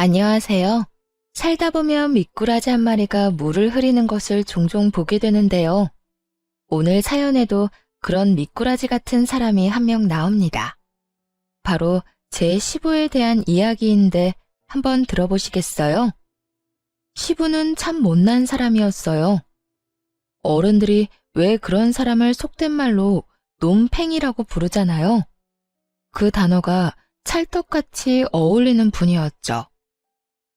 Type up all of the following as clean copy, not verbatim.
안녕하세요. 살다 보면 미꾸라지 한 마리가 물을 흐리는 것을 종종 보게 되는데요. 오늘 사연에도 그런 미꾸라지 같은 사람이 한 명 나옵니다. 바로 제 시부에 대한 이야기인데 한번 들어보시겠어요? 시부는 참 못난 사람이었어요. 어른들이 왜 그런 사람을 속된 말로 놈팽이라고 부르잖아요. 그 단어가 찰떡같이 어울리는 분이었죠.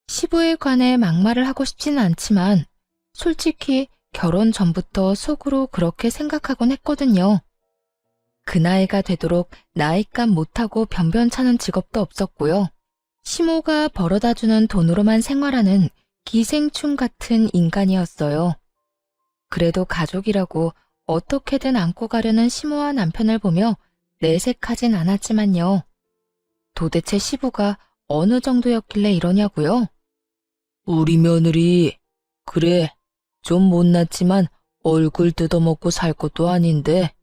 시부에 관해 막말을 하고 싶지는 않지만 솔직히 결혼 전부터 속으로 그렇게 생각하곤 했거든요. 그 나이가 되도록 나이값 못하고 변변찮은 직업도 없었고요. 시모가 벌어다주는 돈으로만 생활하는 기생충 같은 인간이었어요. 그래도 가족이라고 어떻게든 안고 가려는 시모와 남편을 보며 내색하진 않았지만요. 도대체 시부가 어느 정도였길래 이러냐고요? 우리 며느리, 그래, 좀 못났지만 얼굴 뜯어먹고 살 것도 아닌데,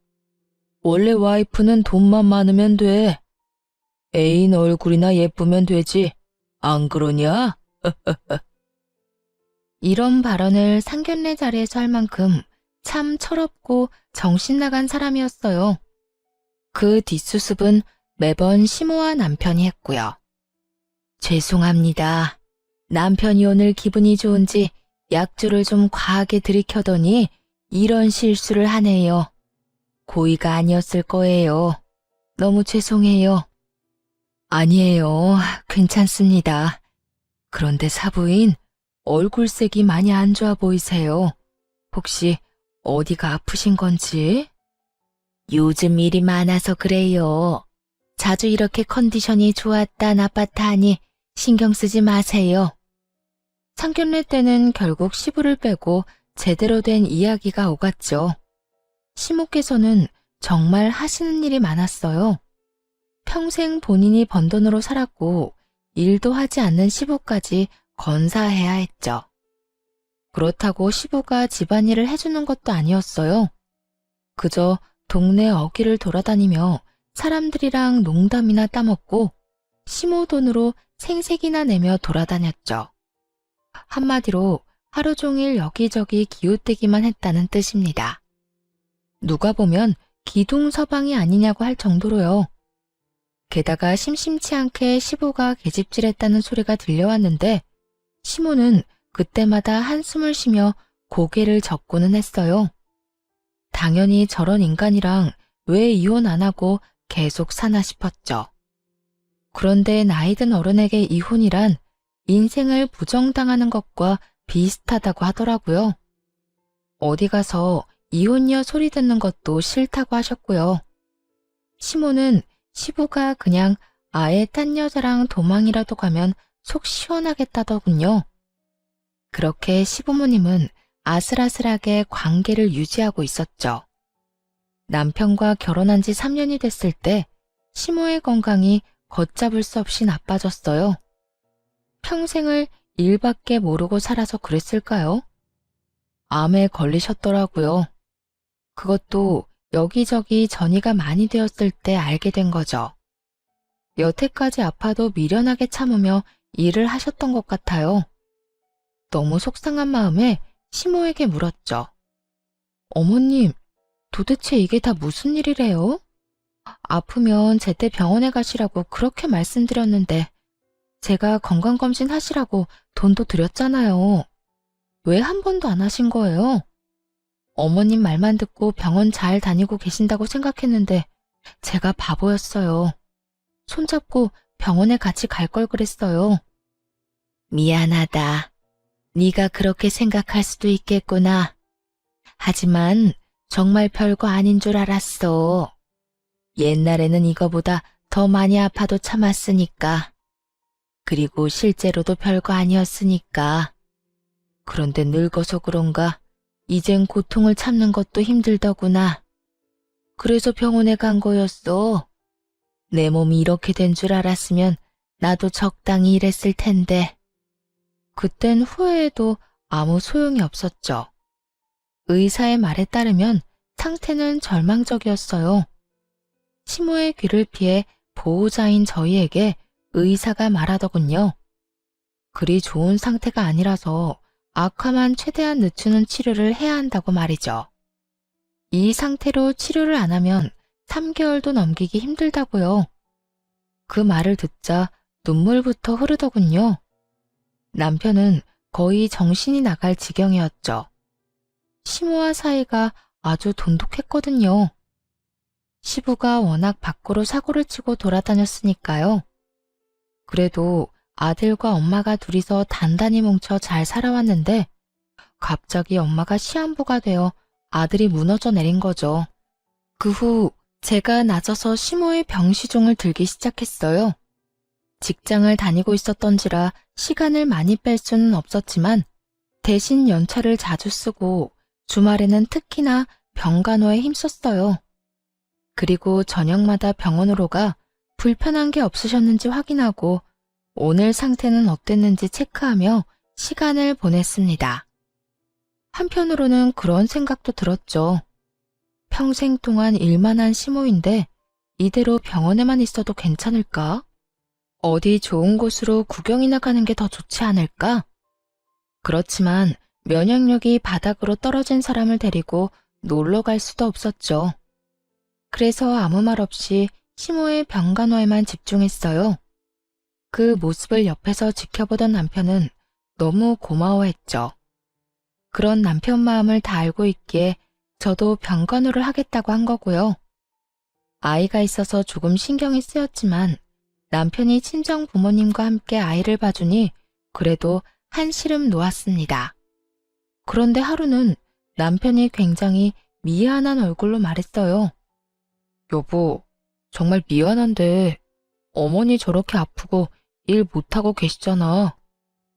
원래 와이프는 돈만 많으면 돼. 애인 얼굴이나 예쁘면 되지. 안 그러냐? 이런 발언을 상견례 자리에서 할 만큼 참 철없고 정신나간 사람이었어요. 그 뒷수습은 매번 시모와 남편이 했고요. 죄송합니다. 남편이 오늘 기분이 좋은지 약주를 좀 과하게 들이켜더니 이런 실수를 하네요. 고의가 아니었을 거예요. 너무 죄송해요. 아니에요. 괜찮습니다. 그런데 사부인, 얼굴색이 많이 안 좋아 보이세요. 혹시 어디가 아프신 건지? 요즘 일이 많아서 그래요. 자주 이렇게 컨디션이 좋았다 나빴다 하니 신경 쓰지 마세요. 상견례 때는 결국 시부를 빼고 제대로 된 이야기가 오갔죠. 시모께서는 정말 하시는 일이 많았어요. 평생 본인이 번 돈으로 살았고 일도 하지 않는 시부까지 건사해야 했죠. 그렇다고 시부가 집안일을 해주는 것도 아니었어요. 그저 동네 어귀를 돌아다니며 사람들이랑 농담이나 따먹고 시모 돈으로 생색이나 내며 돌아다녔죠. 한마디로 하루 종일 여기저기 기웃대기만 했다는 뜻입니다. 누가 보면 기둥서방이 아니냐고 할 정도로요. 게다가 심심치 않게 시부가 계집질했다는 소리가 들려왔는데 시모는 그때마다 한숨을 쉬며 고개를 젓고는 했어요. 당연히 저런 인간이랑 왜 이혼 안 하고 계속 사나 싶었죠. 그런데 나이든 어른에게 이혼이란 인생을 부정당하는 것과 비슷하다고 하더라고요. 어디 가서 이혼녀 소리 듣는 것도 싫다고 하셨고요. 시모는 시부가 그냥 아예 딴 여자랑 도망이라도 가면 속 시원하겠다더군요. 그렇게 시부모님은 아슬아슬하게 관계를 유지하고 있었죠. 남편과 결혼한 지 3년이 됐을 때 시모의 건강이 걷잡을 수 없이 나빠졌어요. 평생을 일밖에 모르고 살아서 그랬을까요? 암에 걸리셨더라고요. 그것도 여기저기 전이가 많이 되었을 때 알게 된 거죠. 여태까지 아파도 미련하게 참으며 일을 하셨던 것 같아요. 너무 속상한 마음에 시모에게 물었죠. 어머님, 도대체 이게 다 무슨 일이래요? 아프면 제때 병원에 가시라고 그렇게 말씀드렸는데 제가 건강검진 하시라고 돈도 드렸잖아요. 왜 한 번도 안 하신 거예요? 어머님 말만 듣고 병원 잘 다니고 계신다고 생각했는데 제가 바보였어요. 손잡고 병원에 같이 갈 걸 그랬어요. 미안하다. 네가 그렇게 생각할 수도 있겠구나. 하지만 정말 별거 아닌 줄 알았어. 옛날에는 이거보다 더 많이 아파도 참았으니까. 그리고 실제로도 별거 아니었으니까. 그런데 늙어서 그런가 이젠 고통을 참는 것도 힘들더구나. 그래서 병원에 간 거였어. 내 몸이 이렇게 된 줄 알았으면 나도 적당히 일했을 텐데. 그땐 후회해도 아무 소용이 없었죠. 의사의 말에 따르면 상태는 절망적이었어요. 시모의 귀를 피해 보호자인 저희에게 의사가 말하더군요. 그리 좋은 상태가 아니라서 악화만 최대한 늦추는 치료를 해야 한다고 말이죠. 이 상태로 치료를 안 하면 3개월도 넘기기 힘들다고요. 그 말을 듣자 눈물부터 흐르더군요. 남편은 거의 정신이 나갈 지경이었죠. 시모와 사이가 아주 돈독했거든요. 시부가 워낙 밖으로 사고를 치고 돌아다녔으니까요. 그래도 아들과 엄마가 둘이서 단단히 뭉쳐 잘 살아왔는데 갑자기 엄마가 시한부가 되어 아들이 무너져 내린 거죠. 그 후 제가 낮아서 시모의 병시종을 들기 시작했어요. 직장을 다니고 있었던지라 시간을 많이 뺄 수는 없었지만 대신 연차를 자주 쓰고 주말에는 특히나 병간호에 힘썼어요. 그리고 저녁마다 병원으로 가 불편한 게 없으셨는지 확인하고 오늘 상태는 어땠는지 체크하며 시간을 보냈습니다. 한편으로는 그런 생각도 들었죠. 평생 동안 일만 한 시모인데 이대로 병원에만 있어도 괜찮을까? 어디 좋은 곳으로 구경이나 가는 게 더 좋지 않을까? 그렇지만 면역력이 바닥으로 떨어진 사람을 데리고 놀러 갈 수도 없었죠. 그래서 아무 말 없이 시모의 병간호에만 집중했어요. 그 모습을 옆에서 지켜보던 남편은 너무 고마워했죠. 그런 남편 마음을 다 알고 있기에 저도 병간호를 하겠다고 한 거고요. 아이가 있어서 조금 신경이 쓰였지만 남편이 친정 부모님과 함께 아이를 봐주니 그래도 한시름 놓았습니다. 그런데 하루는 남편이 굉장히 미안한 얼굴로 말했어요. 여보, 정말 미안한데 어머니 저렇게 아프고 일 못하고 계시잖아.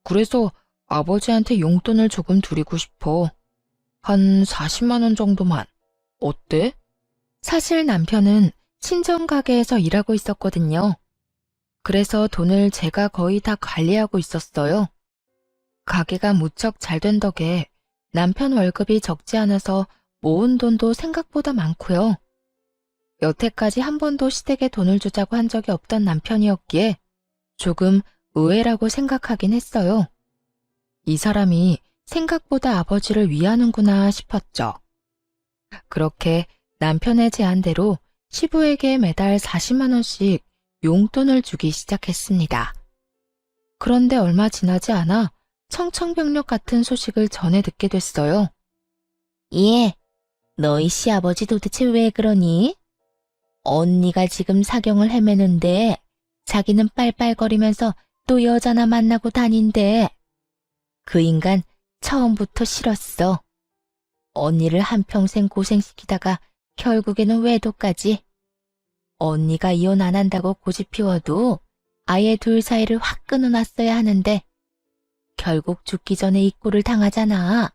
그래서 아버지한테 용돈을 조금 드리고 싶어. 한 40만 원 정도만. 어때? 사실 남편은 친정 가게에서 일하고 있었거든요. 그래서 돈을 제가 거의 다 관리하고 있었어요. 가게가 무척 잘 된 덕에 남편 월급이 적지 않아서 모은 돈도 생각보다 많고요. 여태까지 한 번도 시댁에 돈을 주자고 한 적이 없던 남편이었기에 조금 의외라고 생각하긴 했어요. 이 사람이 생각보다 아버지를 위하는구나 싶었죠. 그렇게 남편의 제안대로 시부에게 매달 40만 원씩 용돈을 주기 시작했습니다. 그런데 얼마 지나지 않아 청천벽력 같은 소식을 전해 듣게 됐어요. 예, 너희 시아버지 도대체 왜 그러니? 언니가 지금 사경을 헤매는데 자기는 빨빨거리면서 또 여자나 만나고 다닌대. 그 인간 처음부터 싫었어. 언니를 한평생 고생시키다가 결국에는 외도까지. 언니가 이혼 안 한다고 고집 피워도 아예 둘 사이를 확 끊어놨어야 하는데 결국 죽기 전에 입고를 당하잖아.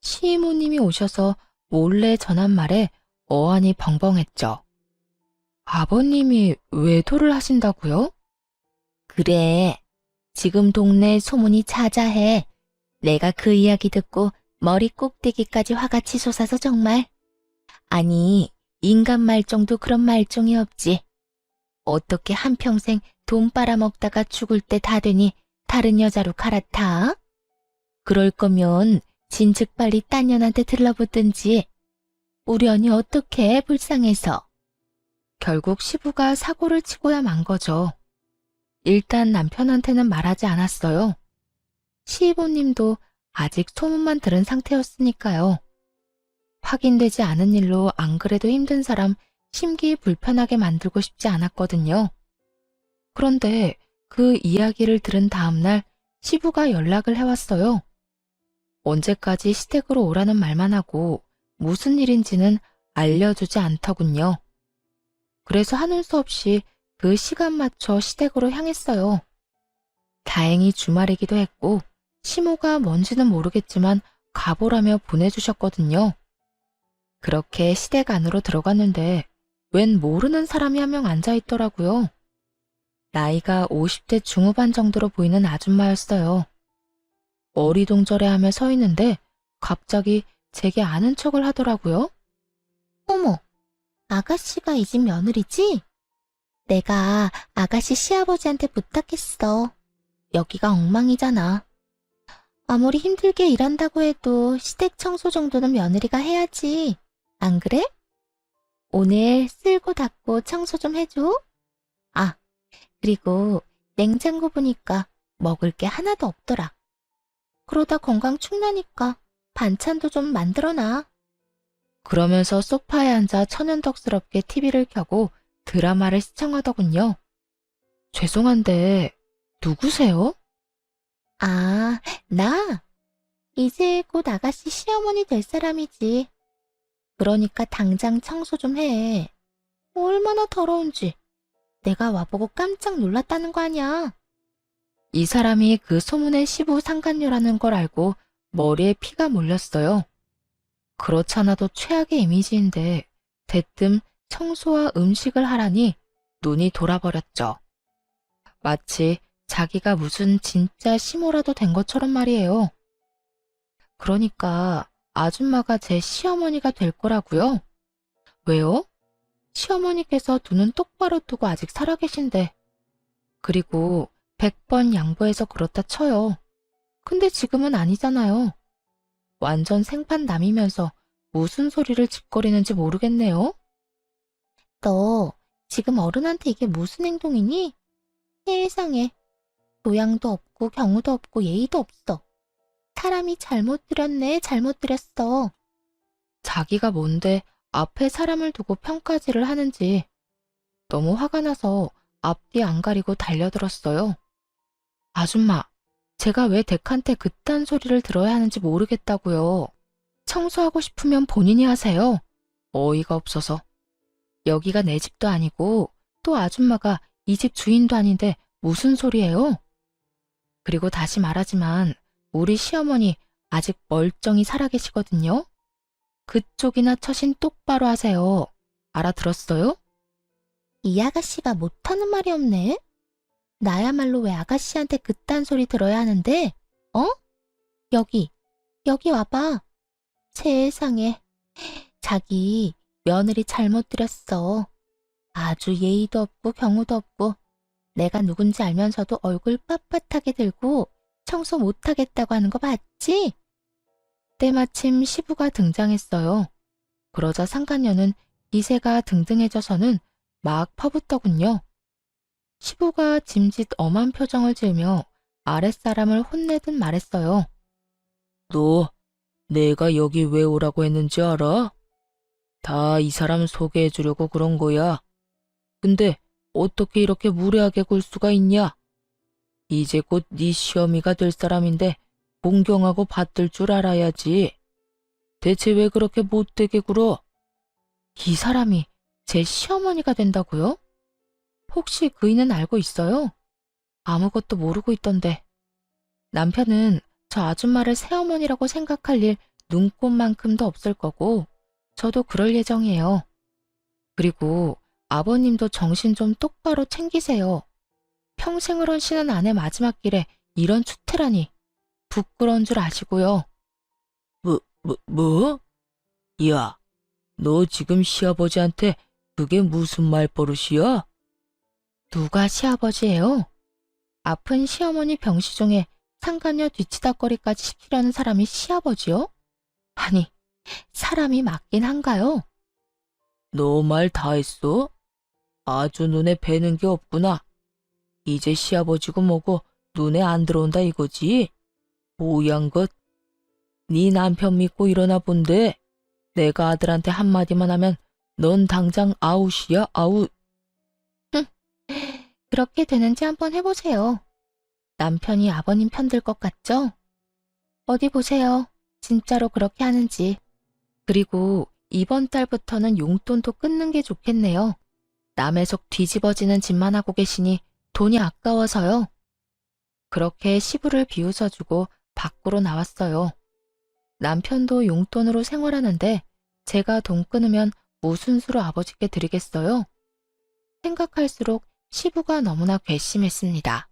시이모님이 오셔서 몰래 전한 말에 어안이 벙벙했죠. 아버님이 외도를 하신다고요? 그래. 지금 동네에 소문이 자자해. 내가 그 이야기 듣고 머리 꼭대기까지 화가 치솟아서 정말. 아니, 인간 말종도 그런 말종이 없지. 어떻게 한평생 돈 빨아먹다가 죽을 때 다 되니 다른 여자로 갈아타? 그럴 거면 진즉 빨리 딴 년한테 들러붙든지. 우리 언니 어떡해, 불쌍해서. 결국 시부가 사고를 치고야 만 거죠. 일단 남편한테는 말하지 않았어요. 시이모님도 아직 소문만 들은 상태였으니까요. 확인되지 않은 일로 안 그래도 힘든 사람 심기 불편하게 만들고 싶지 않았거든요. 그런데 그 이야기를 들은 다음날 시부가 연락을 해왔어요. 언제까지 시댁으로 오라는 말만 하고 무슨 일인지는 알려주지 않더군요. 그래서 하는 수 없이 그 시간 맞춰 시댁으로 향했어요. 다행히 주말이기도 했고 시모가 뭔지는 모르겠지만 가보라며 보내주셨거든요. 그렇게 시댁 안으로 들어갔는데 웬 모르는 사람이 한 명 앉아있더라고요. 나이가 50대 중후반 정도로 보이는 아줌마였어요. 어리동절해하며 서 있는데 갑자기 제게 아는 척을 하더라고요. 어머, 아가씨가 이 집 며느리지? 내가 아가씨 시아버지한테 부탁했어. 여기가 엉망이잖아. 아무리 힘들게 일한다고 해도 시댁 청소 정도는 며느리가 해야지. 안 그래? 오늘 쓸고 닦고 청소 좀 해줘. 아, 그리고 냉장고 보니까 먹을 게 하나도 없더라. 그러다 건강 축나니까 반찬도 좀 만들어놔. 그러면서 소파에 앉아 천연덕스럽게 TV를 켜고 드라마를 시청하더군요. 죄송한데, 누구세요? 아, 나? 이제 곧 아가씨 시어머니 될 사람이지. 그러니까 당장 청소 좀 해. 얼마나 더러운지. 내가 와보고 깜짝 놀랐다는 거 아니야. 이 사람이 그 소문의 시부 상간녀라는 걸 알고 머리에 피가 몰렸어요. 그렇잖아도 최악의 이미지인데 대뜸 청소와 음식을 하라니 눈이 돌아버렸죠. 마치 자기가 무슨 진짜 시모라도 된 것처럼 말이에요. 그러니까 아줌마가 제 시어머니가 될 거라고요? 왜요? 시어머니께서 두 눈 똑바로 뜨고 아직 살아계신데. 그리고 100번 양보해서 그렇다 쳐요. 근데 지금은 아니잖아요. 완전 생판남이면서 무슨 소리를 짓거리는지 모르겠네요. 너 지금 어른한테 이게 무슨 행동이니? 세상에. 교양도 없고 경우도 없고 예의도 없어. 사람이 잘못 들였네, 잘못 들였어. 자기가 뭔데 앞에 사람을 두고 평가질을 하는지 너무 화가 나서 앞뒤 안 가리고 달려들었어요. 아줌마, 제가 왜 댁한테 그딴 소리를 들어야 하는지 모르겠다고요. 청소하고 싶으면 본인이 하세요. 어이가 없어서. 여기가 내 집도 아니고 또 아줌마가 이 집 주인도 아닌데 무슨 소리예요? 그리고 다시 말하지만 우리 시어머니 아직 멀쩡히 살아계시거든요. 그쪽이나 처신 똑바로 하세요. 알아들었어요? 이 아가씨가 못하는 말이 없네. 나야말로 왜 아가씨한테 그딴 소리 들어야 하는데? 어? 여기 와봐. 세상에. 자기 며느리 잘못 들였어. 아주 예의도 없고 경우도 없고 내가 누군지 알면서도 얼굴 빳빳하게 들고 청소 못하겠다고 하는 거 봤지? 때마침 시부가 등장했어요. 그러자 상간녀는 기세가 등등해져서는 막 퍼붓더군요. 시부가 짐짓 엄한 표정을 지으며 아랫사람을 혼내듯 말했어요. 너 내가 여기 왜 오라고 했는지 알아? 다 이 사람 소개해주려고 그런 거야. 근데 어떻게 이렇게 무례하게 굴 수가 있냐? 이제 곧 네 시어미가 될 사람인데 공경하고 받들 줄 알아야지. 대체 왜 그렇게 못되게 굴어? 이 사람이 제 시어머니가 된다고요? 혹시 그이는 알고 있어요? 아무것도 모르고 있던데. 남편은 저 아줌마를 새어머니라고 생각할 일 눈꼽만큼도 없을 거고 저도 그럴 예정이에요. 그리고 아버님도 정신 좀 똑바로 챙기세요. 평생을 헌신한 아내 마지막 길에 이런 추태라니 부끄러운 줄 아시고요. 뭐? 야, 너 지금 시아버지한테 그게 무슨 말버릇이야? 누가 시아버지예요? 아픈 시어머니 병시종에 상간녀 뒤치다꺼리까지 시키려는 사람이 시아버지요? 아니, 사람이 맞긴 한가요? 너 말 다 했어? 아주 눈에 뵈는 게 없구나. 이제 시아버지고 뭐고 눈에 안 들어온다 이거지? 뭐양 것? 네 남편 믿고 일어나 본데 내가 아들한테 한마디만 하면 넌 당장 아웃이야, 아웃. 그렇게 되는지 한번 해보세요. 남편이 아버님 편들 것 같죠? 어디 보세요. 진짜로 그렇게 하는지. 그리고 이번 달부터는 용돈도 끊는 게 좋겠네요. 남의 속 뒤집어지는 짓만 하고 계시니 돈이 아까워서요. 그렇게 시부를 비웃어주고 밖으로 나왔어요. 남편도 용돈으로 생활하는데 제가 돈 끊으면 무슨 수로 아버지께 드리겠어요? 생각할수록 시부가 너무나 괘씸했습니다.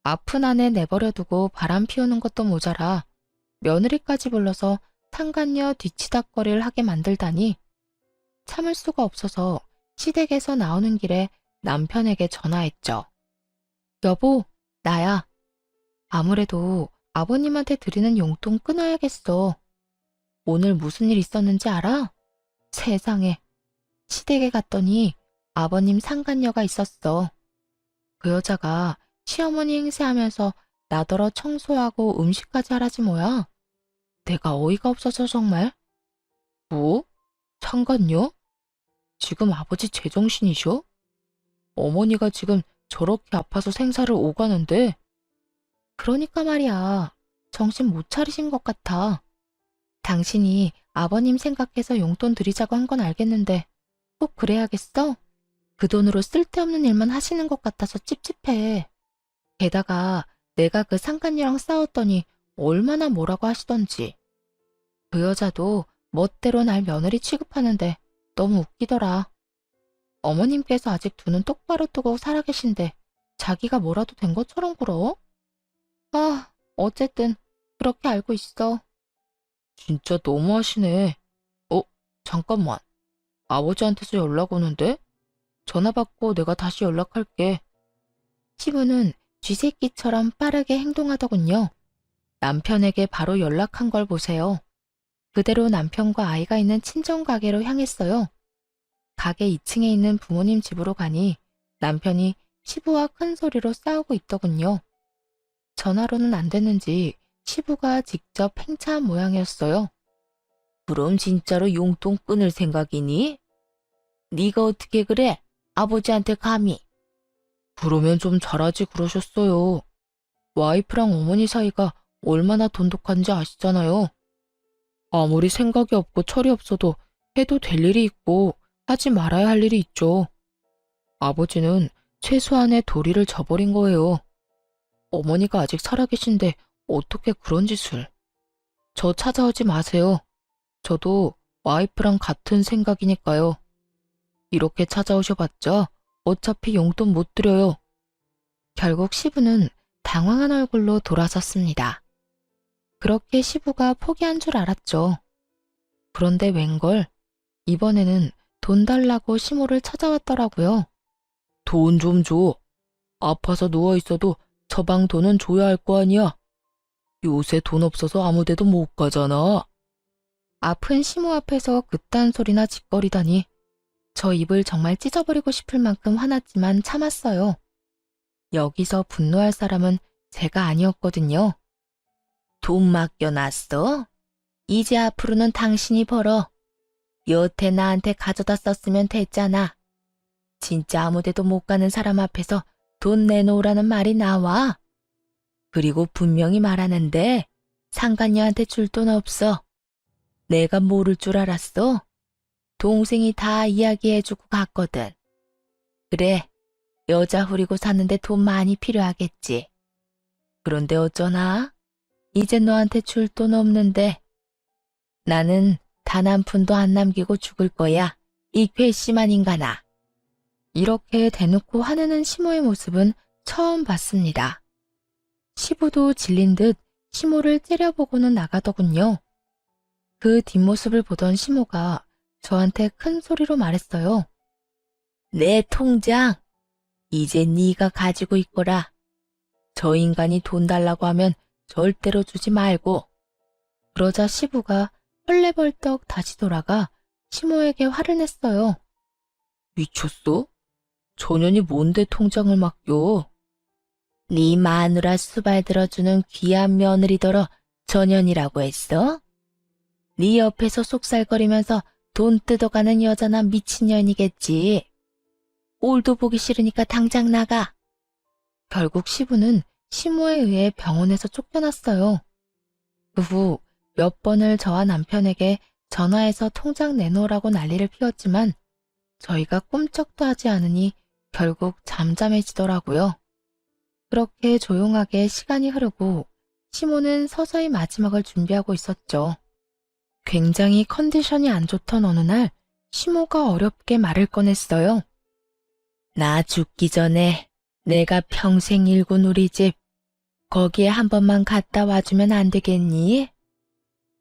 아픈 아내 내버려두고 바람 피우는 것도 모자라 며느리까지 불러서 상간녀 뒤치다꺼리를 하게 만들다니 참을 수가 없어서 시댁에서 나오는 길에 남편에게 전화했죠. 여보, 나야. 아무래도 아버님한테 드리는 용돈 끊어야겠어. 오늘 무슨 일 있었는지 알아? 세상에. 시댁에 갔더니 아버님 상간녀가 있었어. 그 여자가 시어머니 행세하면서 나더러 청소하고 음식까지 하라지 뭐야. 내가 어이가 없어서 정말. 뭐? 상간녀? 지금 아버지 제정신이셔? 어머니가 지금 저렇게 아파서 생사를 오가는데. 그러니까 말이야. 정신 못 차리신 것 같아. 당신이 아버님 생각해서 용돈 드리자고 한 건 알겠는데 꼭 그래야겠어? 그 돈으로 쓸데없는 일만 하시는 것 같아서 찝찝해. 게다가 내가 그 상간녀랑 싸웠더니 얼마나 뭐라고 하시던지. 그 여자도 멋대로 날 며느리 취급하는데 너무 웃기더라. 어머님께서 아직 두 눈 똑바로 뜨고 살아계신데 자기가 뭐라도 된 것처럼 굴어? 아, 어쨌든 그렇게 알고 있어. 진짜 너무하시네. 잠깐만. 아버지한테서 연락 오는데? 전화 받고 내가 다시 연락할게. 시부는 쥐새끼처럼 빠르게 행동하더군요. 남편에게 바로 연락한 걸 보세요. 그대로 남편과 아이가 있는 친정가게로 향했어요. 가게 2층에 있는 부모님 집으로 가니 남편이 시부와 큰 소리로 싸우고 있더군요. 전화로는 안 됐는지 시부가 직접 행차한 모양이었어요. 그럼 진짜로 용돈 끊을 생각이니? 네가 어떻게 그래? 아버지한테 감히. 그러면 좀 잘하지 그러셨어요. 와이프랑 어머니 사이가 얼마나 돈독한지 아시잖아요. 아무리 생각이 없고 철이 없어도 해도 될 일이 있고 하지 말아야 할 일이 있죠. 아버지는 최소한의 도리를 저버린 거예요. 어머니가 아직 살아계신데 어떻게 그런 짓을. 저 찾아오지 마세요. 저도 와이프랑 같은 생각이니까요. 이렇게 찾아오셔봤자 어차피 용돈 못 드려요. 결국 시부는 당황한 얼굴로 돌아섰습니다. 그렇게 시부가 포기한 줄 알았죠. 그런데 웬걸 이번에는 돈 달라고 시모를 찾아왔더라고요. 돈 좀 줘. 아파서 누워있어도 처방 돈은 줘야 할 거 아니야. 요새 돈 없어서 아무 데도 못 가잖아. 아픈 시모 앞에서 그딴 소리나 짓거리다니. 저 입을 정말 찢어버리고 싶을 만큼 화났지만 참았어요. 여기서 분노할 사람은 제가 아니었거든요. 돈 맡겨놨어? 이제 앞으로는 당신이 벌어. 여태 나한테 가져다 썼으면 됐잖아. 진짜 아무 데도 못 가는 사람 앞에서 돈 내놓으라는 말이 나와. 그리고 분명히 말하는데 상간녀한테 줄 돈 없어. 내가 모를 줄 알았어? 동생이 다 이야기해주고 갔거든. 그래, 여자 후리고 사는데 돈 많이 필요하겠지. 그런데 어쩌나? 이제 너한테 줄 돈 없는데. 나는 단 한 푼도 안 남기고 죽을 거야. 이 괘씸한 인간아. 이렇게 대놓고 화내는 시모의 모습은 처음 봤습니다. 시부도 질린 듯 시모를 째려보고는 나가더군요. 그 뒷모습을 보던 시모가 저한테 큰 소리로 말했어요. 내 통장, 이제 네가 가지고 있거라. 저 인간이 돈 달라고 하면 절대로 주지 말고. 그러자 시부가 헐레벌떡 다시 돌아가 시모에게 화를 냈어요. 미쳤어? 저년이 뭔데 통장을 맡겨? 네 마누라 수발 들어주는 귀한 며느리더러 저년이라고 했어? 네 옆에서 속살거리면서 돈 뜯어가는 여자나 미친년이겠지. 꼴도 보기 싫으니까 당장 나가. 결국 시부는 시모에 의해 병원에서 쫓겨났어요. 그 후 몇 번을 저와 남편에게 전화해서 통장 내놓으라고 난리를 피웠지만 저희가 꿈쩍도 하지 않으니 결국 잠잠해지더라고요. 그렇게 조용하게 시간이 흐르고 시모는 서서히 마지막을 준비하고 있었죠. 굉장히 컨디션이 안 좋던 어느 날 시모가 어렵게 말을 꺼냈어요. 나 죽기 전에 내가 평생 일군 우리 집 거기에 한 번만 갔다 와주면 안 되겠니?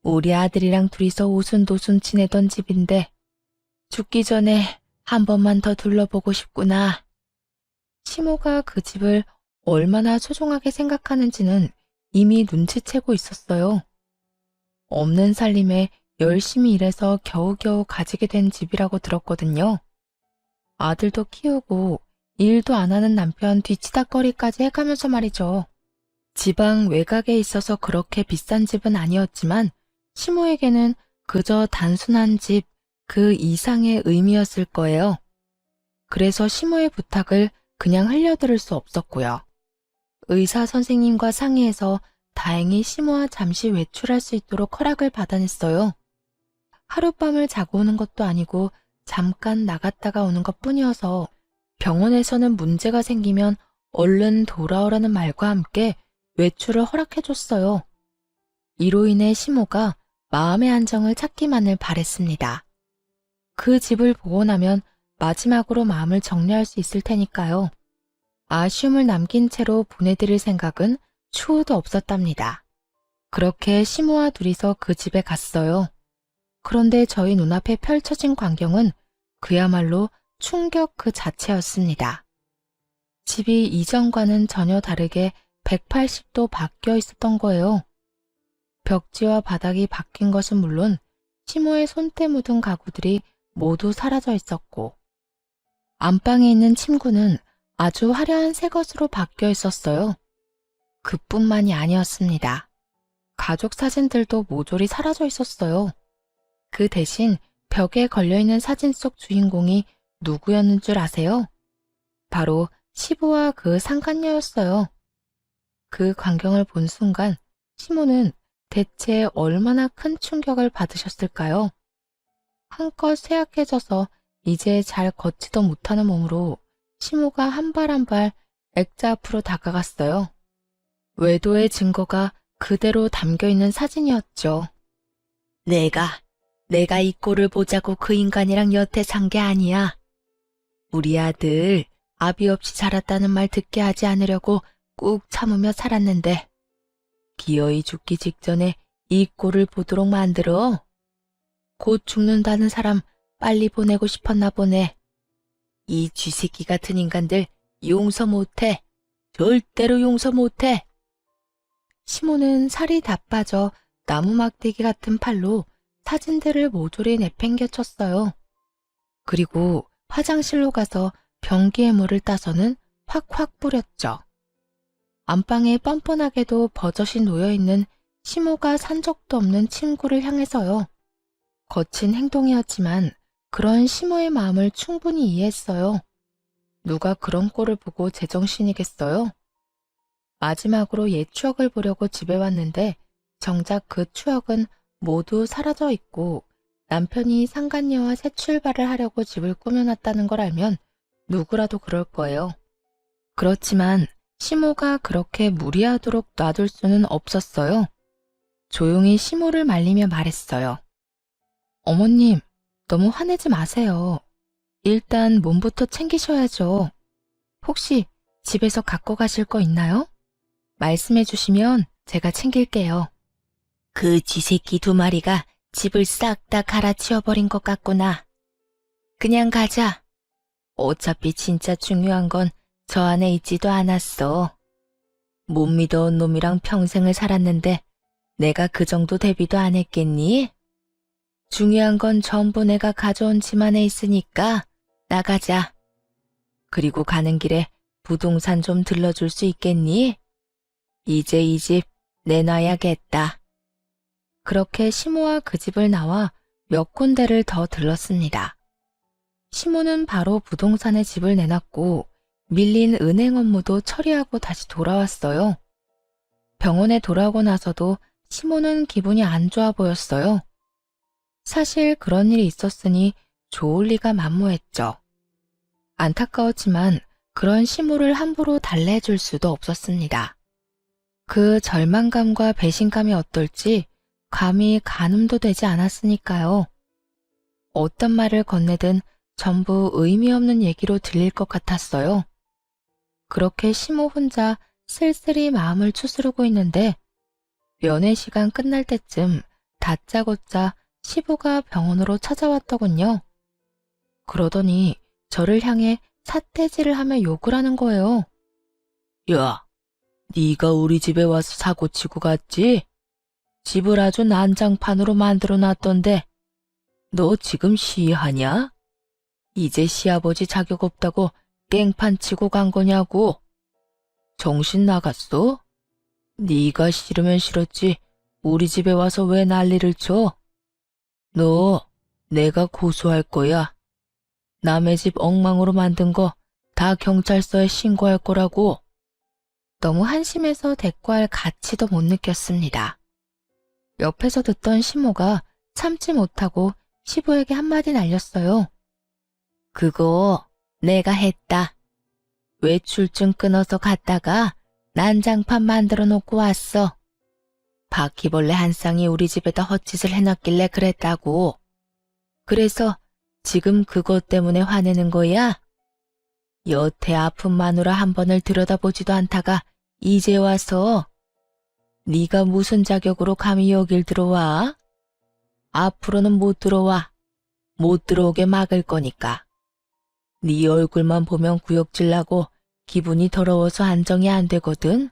우리 아들이랑 둘이서 오순도순 지내던 집인데 죽기 전에 한 번만 더 둘러보고 싶구나. 시모가 그 집을 얼마나 소중하게 생각하는지는 이미 눈치채고 있었어요. 없는 살림에 열심히 일해서 겨우겨우 가지게 된 집이라고 들었거든요. 아들도 키우고 일도 안 하는 남편 뒤치다꺼리까지 해가면서 말이죠. 지방 외곽에 있어서 그렇게 비싼 집은 아니었지만 시모에게는 그저 단순한 집 그 이상의 의미였을 거예요. 그래서 시모의 부탁을 그냥 흘려들을 수 없었고요. 의사 선생님과 상의해서 다행히 시모와 잠시 외출할 수 있도록 허락을 받아냈어요. 하룻밤을 자고 오는 것도 아니고 잠깐 나갔다가 오는 것뿐이어서 병원에서는 문제가 생기면 얼른 돌아오라는 말과 함께 외출을 허락해줬어요. 이로 인해 시모가 마음의 안정을 찾기만을 바랬습니다. 그 집을 보고 나면 마지막으로 마음을 정리할 수 있을 테니까요. 아쉬움을 남긴 채로 보내드릴 생각은 추호도 없었답니다. 그렇게 시모와 둘이서 그 집에 갔어요. 그런데 저희 눈앞에 펼쳐진 광경은 그야말로 충격 그 자체였습니다. 집이 이전과는 전혀 다르게 180도 바뀌어 있었던 거예요. 벽지와 바닥이 바뀐 것은 물론 시모의 손때 묻은 가구들이 모두 사라져 있었고 안방에 있는 침구는 아주 화려한 새 것으로 바뀌어 있었어요. 그뿐만이 아니었습니다. 가족 사진들도 모조리 사라져 있었어요. 그 대신 벽에 걸려있는 사진 속 주인공이 누구였는 줄 아세요? 바로 시부와 그 상간녀였어요. 그 광경을 본 순간 시모는 대체 얼마나 큰 충격을 받으셨을까요? 한껏 쇠약해져서 이제 잘 걷지도 못하는 몸으로 시모가 한 발 한 발 액자 앞으로 다가갔어요. 외도의 증거가 그대로 담겨있는 사진이었죠. 내가 이 꼴을 보자고 그 인간이랑 여태 산 게 아니야. 우리 아들 아비 없이 자랐다는 말 듣게 하지 않으려고 꾹 참으며 살았는데 기어이 죽기 직전에 이 꼴을 보도록 만들어. 곧 죽는다는 사람 빨리 보내고 싶었나 보네. 이 쥐새끼 같은 인간들 용서 못해. 절대로 용서 못해. 시모는 살이 다 빠져 나무 막대기 같은 팔로 사진들을 모조리 내팽개쳤어요. 그리고 화장실로 가서 변기에 물을 따서는 확확 뿌렸죠. 안방에 뻔뻔하게도 버젓이 놓여있는 시모가 산 적도 없는 침구를 향해서요. 거친 행동이었지만 그런 시모의 마음을 충분히 이해했어요. 누가 그런 꼴을 보고 제정신이겠어요? 마지막으로 옛 추억을 보려고 집에 왔는데 정작 그 추억은 모두 사라져 있고 남편이 상간녀와 새 출발을 하려고 집을 꾸며놨다는 걸 알면 누구라도 그럴 거예요. 그렇지만 시모가 그렇게 무리하도록 놔둘 수는 없었어요. 조용히 시모를 말리며 말했어요. 어머님, 너무 화내지 마세요. 일단 몸부터 챙기셔야죠. 혹시 집에서 갖고 가실 거 있나요? 말씀해 주시면 제가 챙길게요. 그 쥐새끼 2마리가 집을 싹 다 갈아치워버린 것 같구나. 그냥 가자. 어차피 진짜 중요한 건 저 안에 있지도 않았어. 못 믿어온 놈이랑 평생을 살았는데 내가 그 정도 대비도 안 했겠니? 중요한 건 전부 내가 가져온 집 안에 있으니까 나가자. 그리고 가는 길에 부동산 좀 들러줄 수 있겠니? 이제 이 집 내놔야겠다. 그렇게 시모와 그 집을 나와 몇 군데를 더 들렀습니다. 시모는 바로 부동산에 집을 내놨고 밀린 은행 업무도 처리하고 다시 돌아왔어요. 병원에 돌아오고 나서도 시모는 기분이 안 좋아 보였어요. 사실 그런 일이 있었으니 좋을 리가 만무했죠. 안타까웠지만 그런 시모를 함부로 달래줄 수도 없었습니다. 그 절망감과 배신감이 어떨지 감히 가늠도 되지 않았으니까요. 어떤 말을 건네든 전부 의미 없는 얘기로 들릴 것 같았어요. 그렇게 시모 혼자 쓸쓸히 마음을 추스르고 있는데 면회 시간 끝날 때쯤 다짜고짜 시부가 병원으로 찾아왔더군요. 그러더니 저를 향해 삿대질을 하며 욕을 하는 거예요. 야, 네가 우리 집에 와서 사고치고 갔지? 집을 아주 난장판으로 만들어 놨던데 너 지금 시하냐? 이제 시아버지 자격 없다고 깽판 치고 간 거냐고? 정신 나갔어? 네가 싫으면 싫었지 우리 집에 와서 왜 난리를 쳐? 너 내가 고소할 거야. 남의 집 엉망으로 만든 거 다 경찰서에 신고할 거라고. 너무 한심해서 대꾸할 가치도 못 느꼈습니다. 옆에서 듣던 시모가 참지 못하고 시부에게 한마디 날렸어요. 그거 내가 했다. 외출증 끊어서 갔다가 난장판 만들어 놓고 왔어. 바퀴벌레 한 쌍이 우리 집에다 헛짓을 해놨길래 그랬다고. 그래서 지금 그것 때문에 화내는 거야? 여태 아픈 마누라 한 번을 들여다보지도 않다가 이제 와서 네가 무슨 자격으로 감히 여길 들어와? 앞으로는 못 들어와. 못 들어오게 막을 거니까. 네 얼굴만 보면 구역질 나고 기분이 더러워서 안정이 안 되거든.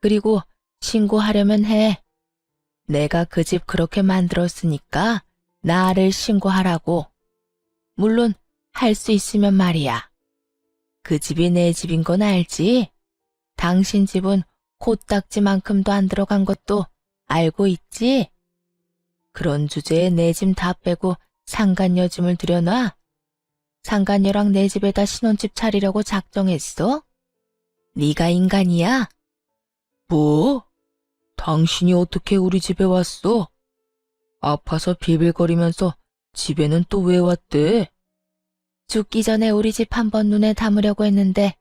그리고 신고하려면 해. 내가 그 집 그렇게 만들었으니까 나를 신고하라고. 물론 할 수 있으면 말이야. 그 집이 내 집인 건 알지? 당신 집은 코딱지만큼도 안 들어간 것도 알고 있지? 그런 주제에 내 짐 다 빼고 상간녀 짐을 들여놔? 상간녀랑 내 집에다 신혼집 차리려고 작정했어? 네가 인간이야? 뭐? 당신이 어떻게 우리 집에 왔어? 아파서 빌빌거리면서 집에는 또 왜 왔대? 죽기 전에 우리 집 한번 눈에 담으려고 했는데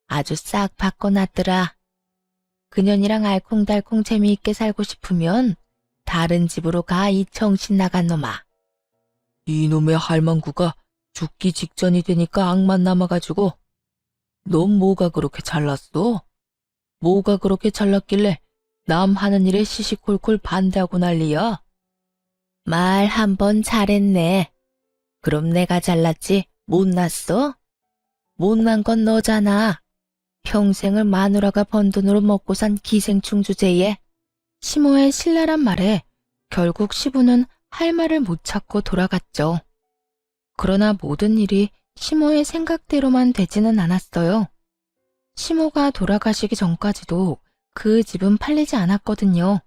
아주 싹 바꿔놨더라. 그년이랑 알콩달콩 재미있게 살고 싶으면 다른 집으로 가, 이 정신 나간 놈아. 이놈의 할망구가 죽기 직전이 되니까 악만 남아가지고. 넌 뭐가 그렇게 잘났어? 뭐가 그렇게 잘났길래 남 하는 일에 시시콜콜 반대하고 난리야? 말 한 번 잘했네. 그럼 내가 잘났지 못났어? 못난 건 너잖아. 평생을 마누라가 번 돈으로 먹고 산 기생충 주제에. 시모의 신랄한 말에 결국 시부는 할 말을 못 찾고 돌아갔죠. 그러나 모든 일이 시모의 생각대로만 되지는 않았어요. 시모가 돌아가시기 전까지도 그 집은 팔리지 않았거든요.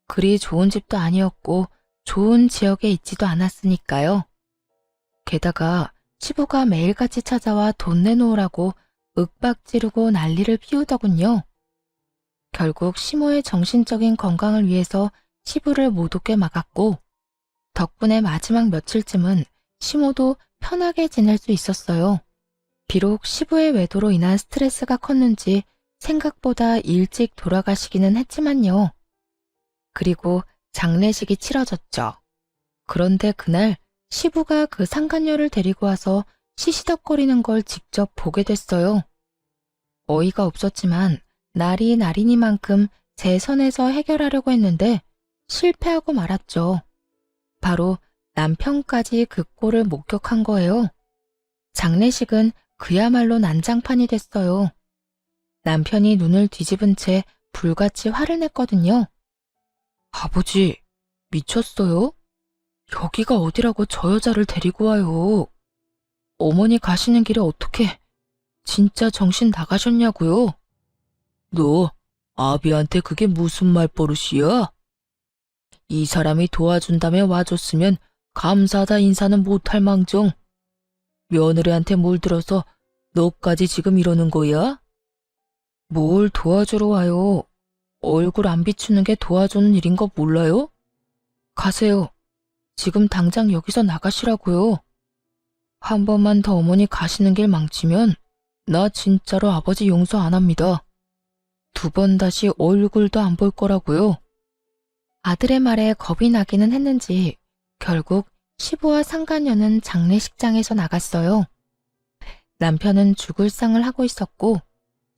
그리 좋은 집도 아니었고 좋은 지역에 있지도 않았으니까요. 게다가 시부가 매일같이 찾아와 돈 내놓으라고 윽박지르고 난리를 피우더군요. 결국 시모의 정신적인 건강을 위해서 시부를 못 오게 막았고, 덕분에 마지막 며칠쯤은 시모도 편하게 지낼 수 있었어요. 비록 시부의 외도로 인한 스트레스가 컸는지 생각보다 일찍 돌아가시기는 했지만요. 그리고 장례식이 치러졌죠. 그런데 그날 시부가 그 상간녀를 데리고 와서 시시덕거리는 걸 직접 보게 됐어요. 어이가 없었지만 날이 날이니만큼 제 선에서 해결하려고 했는데 실패하고 말았죠. 바로 남편까지 그 꼴을 목격한 거예요. 장례식은 그야말로 난장판이 됐어요. 남편이 눈을 뒤집은 채 불같이 화를 냈거든요. 아버지, 미쳤어요? 여기가 어디라고 저 여자를 데리고 와요. 어머니 가시는 길에 어떻게 진짜 정신 나가셨냐고요? 너 아비한테 그게 무슨 말버릇이야? 이 사람이 도와준다며 와줬으면 감사하다 인사는 못할 망정. 며느리한테 물들어서 너까지 지금 이러는 거야? 뭘 도와주러 와요? 얼굴 안 비추는 게 도와주는 일인 거 몰라요? 가세요. 지금 당장 여기서 나가시라고요. 한 번만 더 어머니 가시는 길 망치면 나 진짜로 아버지 용서 안 합니다. 두 번 다시 얼굴도 안 볼 거라고요. 아들의 말에 겁이 나기는 했는지 결국 시부와 상간녀는 장례식장에서 나갔어요. 남편은 죽을 상을 하고 있었고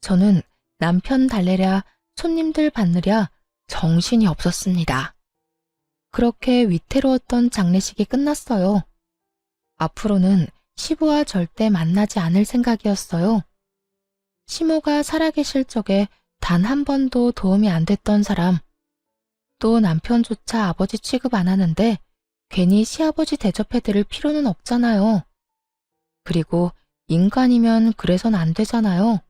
저는 남편 달래랴 손님들 받느랴 정신이 없었습니다. 그렇게 위태로웠던 장례식이 끝났어요. 앞으로는 시부와 절대 만나지 않을 생각이었어요. 시모가 살아계실 적에 단 한 번도 도움이 안 됐던 사람, 또 남편조차 아버지 취급 안 하는데 괜히 시아버지 대접해드릴 필요는 없잖아요. 그리고 인간이면 그래선 안 되잖아요.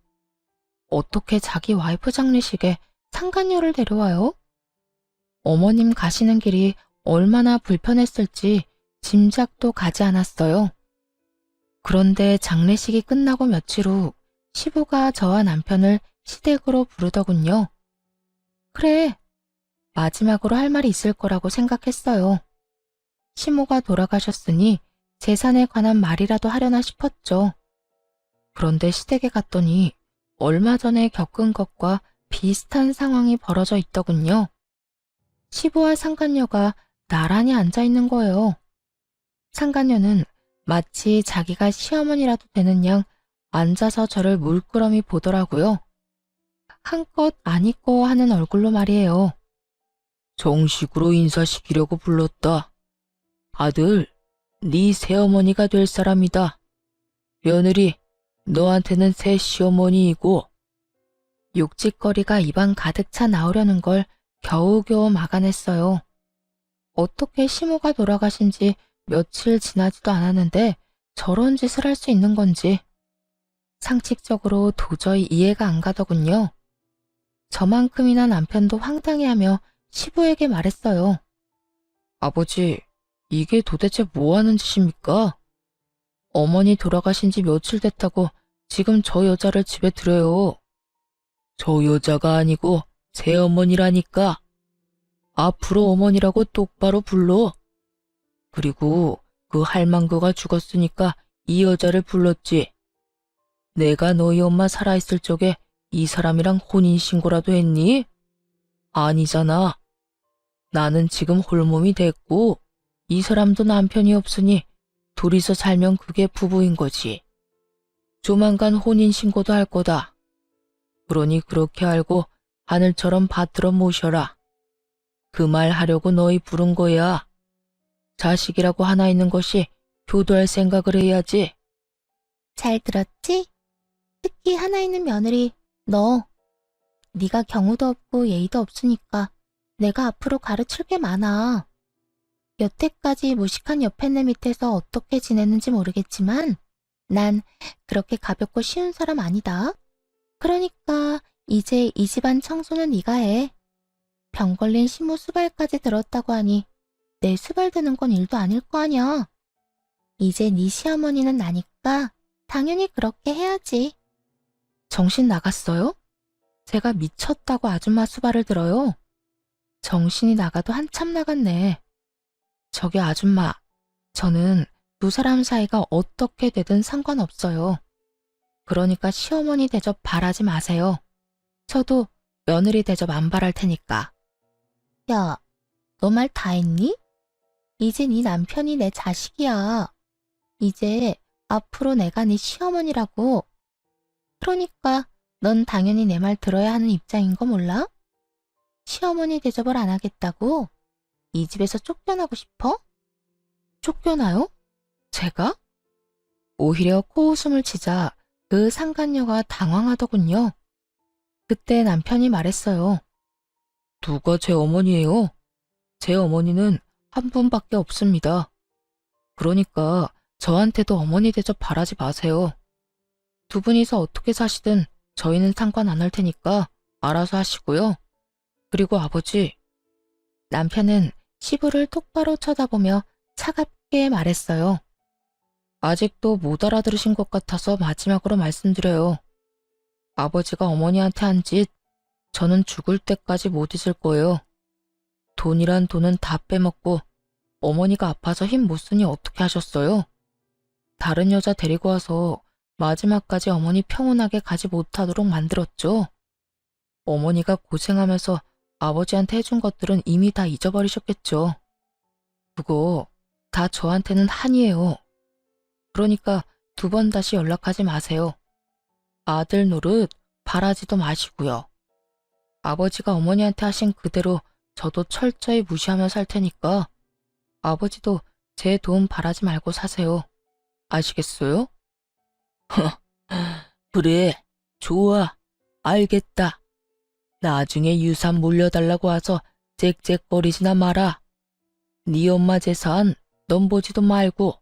어떻게 자기 와이프 장례식에 상간녀를 데려와요? 어머님 가시는 길이 얼마나 불편했을지 짐작도 가지 않았어요. 그런데 장례식이 끝나고 며칠 후 시부가 저와 남편을 시댁으로 부르더군요. 그래, 마지막으로 할 말이 있을 거라고 생각했어요. 시모가 돌아가셨으니 재산에 관한 말이라도 하려나 싶었죠. 그런데 시댁에 갔더니 얼마 전에 겪은 것과 비슷한 상황이 벌어져 있더군요. 시부와 상간녀가 나란히 앉아 있는 거예요. 상간녀는 마치 자기가 시어머니라도 되는 양 앉아서 저를 물끄러미 보더라고요. 한껏 안 잊고 하는 얼굴로 말이에요. 정식으로 인사시키려고 불렀다. 아들, 네 새어머니가 될 사람이다. 며느리, 너한테는 새 시어머니이고. 욕짓거리가 입안 가득 차 나오려는 걸 겨우겨우 막아냈어요. 어떻게 시모가 돌아가신 지 며칠 지나지도 않았는데 저런 짓을 할 수 있는 건지 상식적으로 도저히 이해가 안 가더군요. 저만큼이나 남편도 황당해하며 시부에게 말했어요. 아버지, 이게 도대체 뭐 하는 짓입니까? 어머니 돌아가신 지 며칠 됐다고 지금 저 여자를 집에 들여요. 저 여자가 아니고 새어머니라니까. 앞으로 어머니라고 똑바로 불러. 그리고 그 할망구가 죽었으니까 이 여자를 불렀지. 내가 너희 엄마 살아있을 적에 이 사람이랑 혼인신고라도 했니? 아니잖아. 나는 지금 홀몸이 됐고 이 사람도 남편이 없으니 둘이서 살면 그게 부부인 거지. 조만간 혼인신고도 할 거다. 그러니 그렇게 알고 하늘처럼 받들어 모셔라. 그 말 하려고 너희 부른 거야. 자식이라고 하나 있는 것이 효도할 생각을 해야지. 잘 들었지? 특히 하나 있는 며느리, 너. 네가 경우도 없고 예의도 없으니까 내가 앞으로 가르칠 게 많아. 여태까지 무식한 옆에내 밑에서 어떻게 지냈는지 모르겠지만 난 그렇게 가볍고 쉬운 사람 아니다. 그러니까 이제 이 집안 청소는 네가 해. 병 걸린 시모 수발까지 들었다고 하니 내 수발 드는 건 일도 아닐 거 아니야. 이제 네 시어머니는 나니까 당연히 그렇게 해야지. 정신 나갔어요? 제가 미쳤다고 아줌마 수발을 들어요. 정신이 나가도 한참 나갔네. 저기 아줌마, 저는 두 사람 사이가 어떻게 되든 상관없어요. 그러니까 시어머니 대접 바라지 마세요. 저도 며느리 대접 안 바랄 테니까. 야, 너 말 다 했니? 이제 네 남편이 내 자식이야. 이제 앞으로 내가 네 시어머니라고. 그러니까 넌 당연히 내 말 들어야 하는 입장인 거 몰라? 시어머니 대접을 안 하겠다고? 이 집에서 쫓겨나고 싶어? 쫓겨나요? 제가? 오히려 코웃음을 치자 그 상간녀가 당황하더군요. 그때 남편이 말했어요. 누가 제 어머니예요? 제 어머니는 한 분밖에 없습니다. 그러니까 저한테도 어머니 대접 바라지 마세요. 두 분이서 어떻게 사시든 저희는 상관 안 할 테니까 알아서 하시고요. 그리고 아버지, 남편은 시부를 똑바로 쳐다보며 차갑게 말했어요. 아직도 못 알아들으신 것 같아서 마지막으로 말씀드려요. 아버지가 어머니한테 한 짓, 저는 죽을 때까지 못 잊을 거예요. 돈이란 돈은 다 빼먹고 어머니가 아파서 힘 못 쓰니 어떻게 하셨어요? 다른 여자 데리고 와서 마지막까지 어머니 평온하게 가지 못하도록 만들었죠. 어머니가 고생하면서 아버지한테 해준 것들은 이미 다 잊어버리셨겠죠. 그거 다 저한테는 한이에요. 그러니까 두 번 다시 연락하지 마세요. 아들 노릇 바라지도 마시고요. 아버지가 어머니한테 하신 그대로 저도 철저히 무시하며 살 테니까 아버지도 제 도움 바라지 말고 사세요. 아시겠어요? 그래, 좋아, 알겠다. 나중에 유산 물려달라고 와서 짹짹거리지나 마라. 네 엄마 재산 넌 보지도 말고.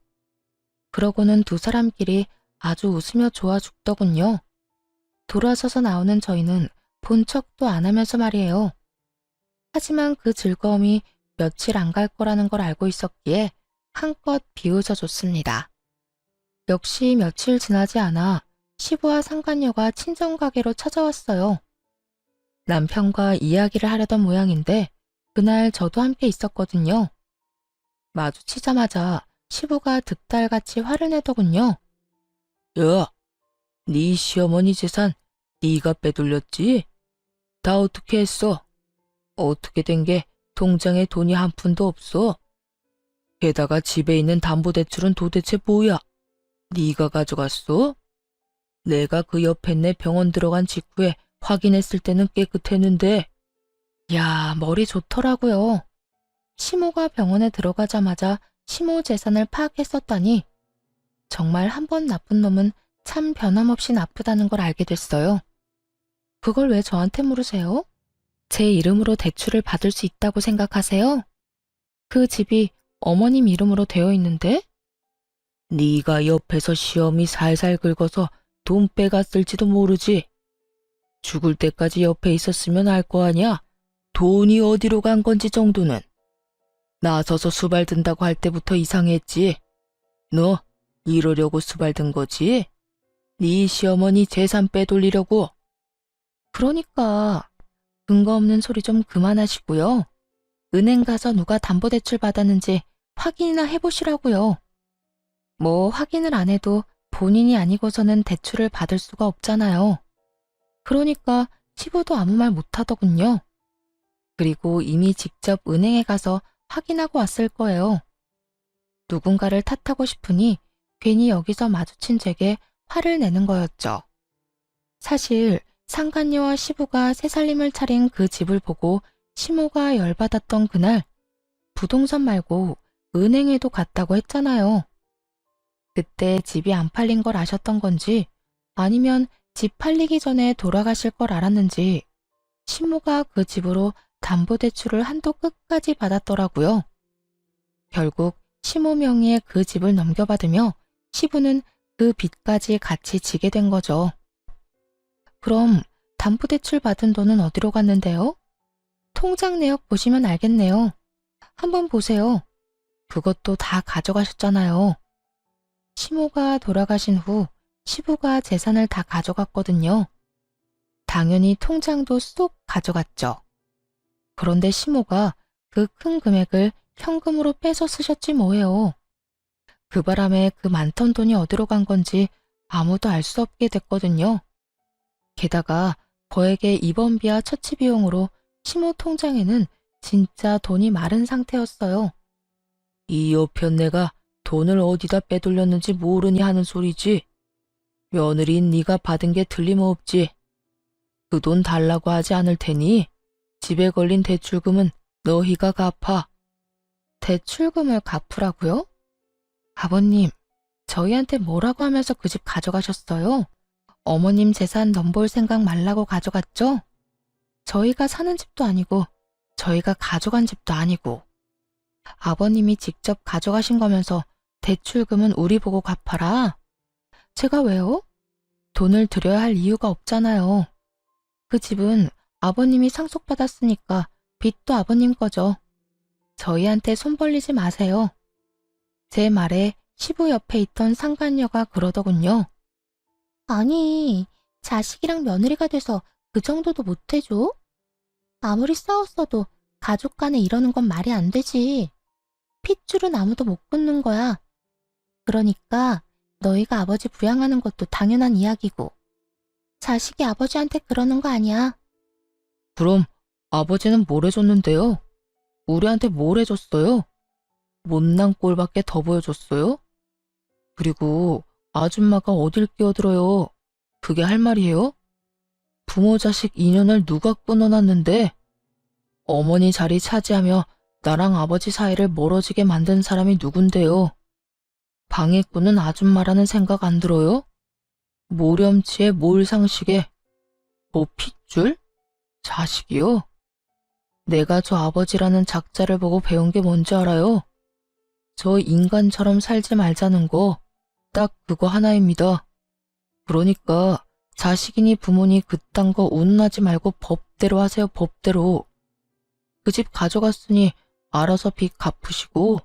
그러고는 두 사람끼리 아주 웃으며 좋아 죽더군요. 돌아서서 나오는 저희는 본 척도 안 하면서 말이에요. 하지만 그 즐거움이 며칠 안 갈 거라는 걸 알고 있었기에 한껏 비웃어 줬습니다. 역시 며칠 지나지 않아 시부와 상간녀가 친정가게로 찾아왔어요. 남편과 이야기를 하려던 모양인데 그날 저도 함께 있었거든요. 마주치자마자 시부가 득달같이 화를 내더군요. 야, 네 시어머니 재산 네가 빼돌렸지? 다 어떻게 했어? 어떻게 된 게 통장에 돈이 한 푼도 없어? 게다가 집에 있는 담보대출은 도대체 뭐야? 네가 가져갔어? 내가 그 옆에 내 병원 들어간 직후에 확인했을 때는 깨끗했는데. 야, 머리 좋더라고요. 시모가 병원에 들어가자마자 시모 재산을 파악했었다니. 정말 한 번 나쁜 놈은 참 변함없이 나쁘다는 걸 알게 됐어요. 그걸 왜 저한테 물으세요? 제 이름으로 대출을 받을 수 있다고 생각하세요? 그 집이 어머님 이름으로 되어 있는데? 네가 옆에서 시험이 살살 긁어서 돈 빼갔을지도 모르지. 죽을 때까지 옆에 있었으면 알 거 아냐? 돈이 어디로 간 건지 정도는. 나서서 수발든다고 할 때부터 이상했지. 너 이러려고 수발든 거지? 네 시어머니 재산 빼돌리려고. 그러니까 근거 없는 소리 좀 그만하시고요. 은행 가서 누가 담보대출 받았는지 확인이나 해보시라고요. 뭐 확인을 안 해도 본인이 아니고서는 대출을 받을 수가 없잖아요. 그러니까 시부도 아무 말 못하더군요. 그리고 이미 직접 은행에 가서 확인하고 왔을 거예요. 누군가를 탓하고 싶으니 괜히 여기서 마주친 제게 화를 내는 거였죠. 사실 상간녀와 시부가 새살림을 차린 그 집을 보고 시모가 열받았던 그날 부동산 말고 은행에도 갔다고 했잖아요. 그때 집이 안 팔린 걸 아셨던 건지 아니면 집 팔리기 전에 돌아가실 걸 알았는지 시모가 그 집으로 담보대출을 한도 끝까지 받았더라고요. 결국 시모 명의의 그 집을 넘겨받으며 시부는 그 빚까지 같이 지게 된 거죠. 그럼 담보대출 받은 돈은 어디로 갔는데요? 통장 내역 보시면 알겠네요. 한번 보세요. 그것도 다 가져가셨잖아요. 시모가 돌아가신 후 시부가 재산을 다 가져갔거든요. 당연히 통장도 쏙 가져갔죠. 그런데 시모가 그 큰 금액을 현금으로 빼서 쓰셨지 뭐예요. 그 바람에 그 많던 돈이 어디로 간 건지 아무도 알 수 없게 됐거든요. 게다가 거액의 입원비와 처치 비용으로 시모 통장에는 진짜 돈이 마른 상태였어요. 이 여편네가 돈을 어디다 빼돌렸는지 모르니 하는 소리지. 며느리인 네가 받은 게 틀림없지. 그 돈 달라고 하지 않을 테니 집에 걸린 대출금은 너희가 갚아. 대출금을 갚으라고요? 아버님, 저희한테 뭐라고 하면서 그 집 가져가셨어요? 어머님 재산 넘볼 생각 말라고 가져갔죠? 저희가 사는 집도 아니고 저희가 가져간 집도 아니고 아버님이 직접 가져가신 거면서 대출금은 우리 보고 갚아라. 제가 왜요? 돈을 드려야 할 이유가 없잖아요. 그 집은 아버님이 상속받았으니까 빚도 아버님 거죠. 저희한테 손 벌리지 마세요. 제 말에 시부 옆에 있던 상간녀가 그러더군요. 아니, 자식이랑 며느리가 돼서 그 정도도 못해줘? 아무리 싸웠어도 가족 간에 이러는 건 말이 안 되지. 핏줄은 아무도 못 끊는 거야. 그러니까 너희가 아버지 부양하는 것도 당연한 이야기고. 자식이 아버지한테 그러는 거 아니야. 그럼 아버지는 뭘 해줬는데요? 우리한테 뭘 해줬어요? 못난 꼴밖에 더 보여줬어요? 그리고 아줌마가 어딜 끼어들어요? 그게 할 말이에요? 부모 자식 인연을 누가 끊어놨는데? 어머니 자리 차지하며 나랑 아버지 사이를 멀어지게 만든 사람이 누군데요? 방해꾼은 아줌마라는 생각 안 들어요? 모렴치에 몰상식에 뭐 핏줄? 자식이요? 내가 저 아버지라는 작자를 보고 배운 게 뭔지 알아요? 저 인간처럼 살지 말자는 거, 딱 그거 하나입니다. 그러니까 자식이니 부모니 그딴 거 운운하지 말고 법대로 하세요, 법대로. 그 집 가져갔으니 알아서 빚 갚으시고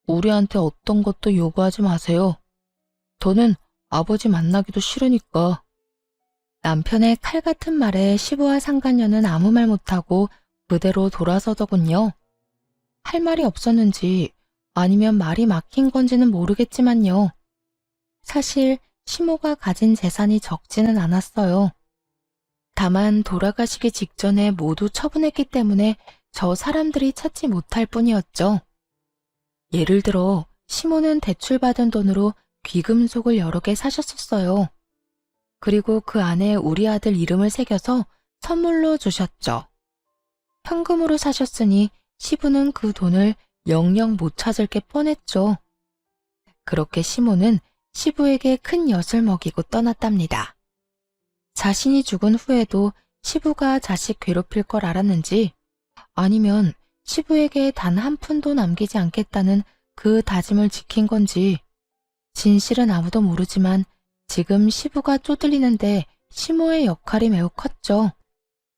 우리한테 어떤 것도 요구하지 마세요. 더는 아버지 만나기도 싫으니까. 남편의 칼 같은 말에 시부와 상간녀는 아무 말 못하고 그대로 돌아서더군요. 할 말이 없었는지 아니면 말이 막힌 건지는 모르겠지만요. 사실 시모가 가진 재산이 적지는 않았어요. 다만 돌아가시기 직전에 모두 처분했기 때문에 저 사람들이 찾지 못할 뿐이었죠. 예를 들어 시모는 대출받은 돈으로 귀금속을 여러 개 사셨었어요. 그리고 그 안에 우리 아들 이름을 새겨서 선물로 주셨죠. 현금으로 사셨으니 시부는 그 돈을 영영 못 찾을 게 뻔했죠. 그렇게 시모는 시부에게 큰 엿을 먹이고 떠났답니다. 자신이 죽은 후에도 시부가 자식 괴롭힐 걸 알았는지 아니면 시부에게 단 한 푼도 남기지 않겠다는 그 다짐을 지킨 건지 진실은 아무도 모르지만 지금 시부가 쪼들리는데 시모의 역할이 매우 컸죠.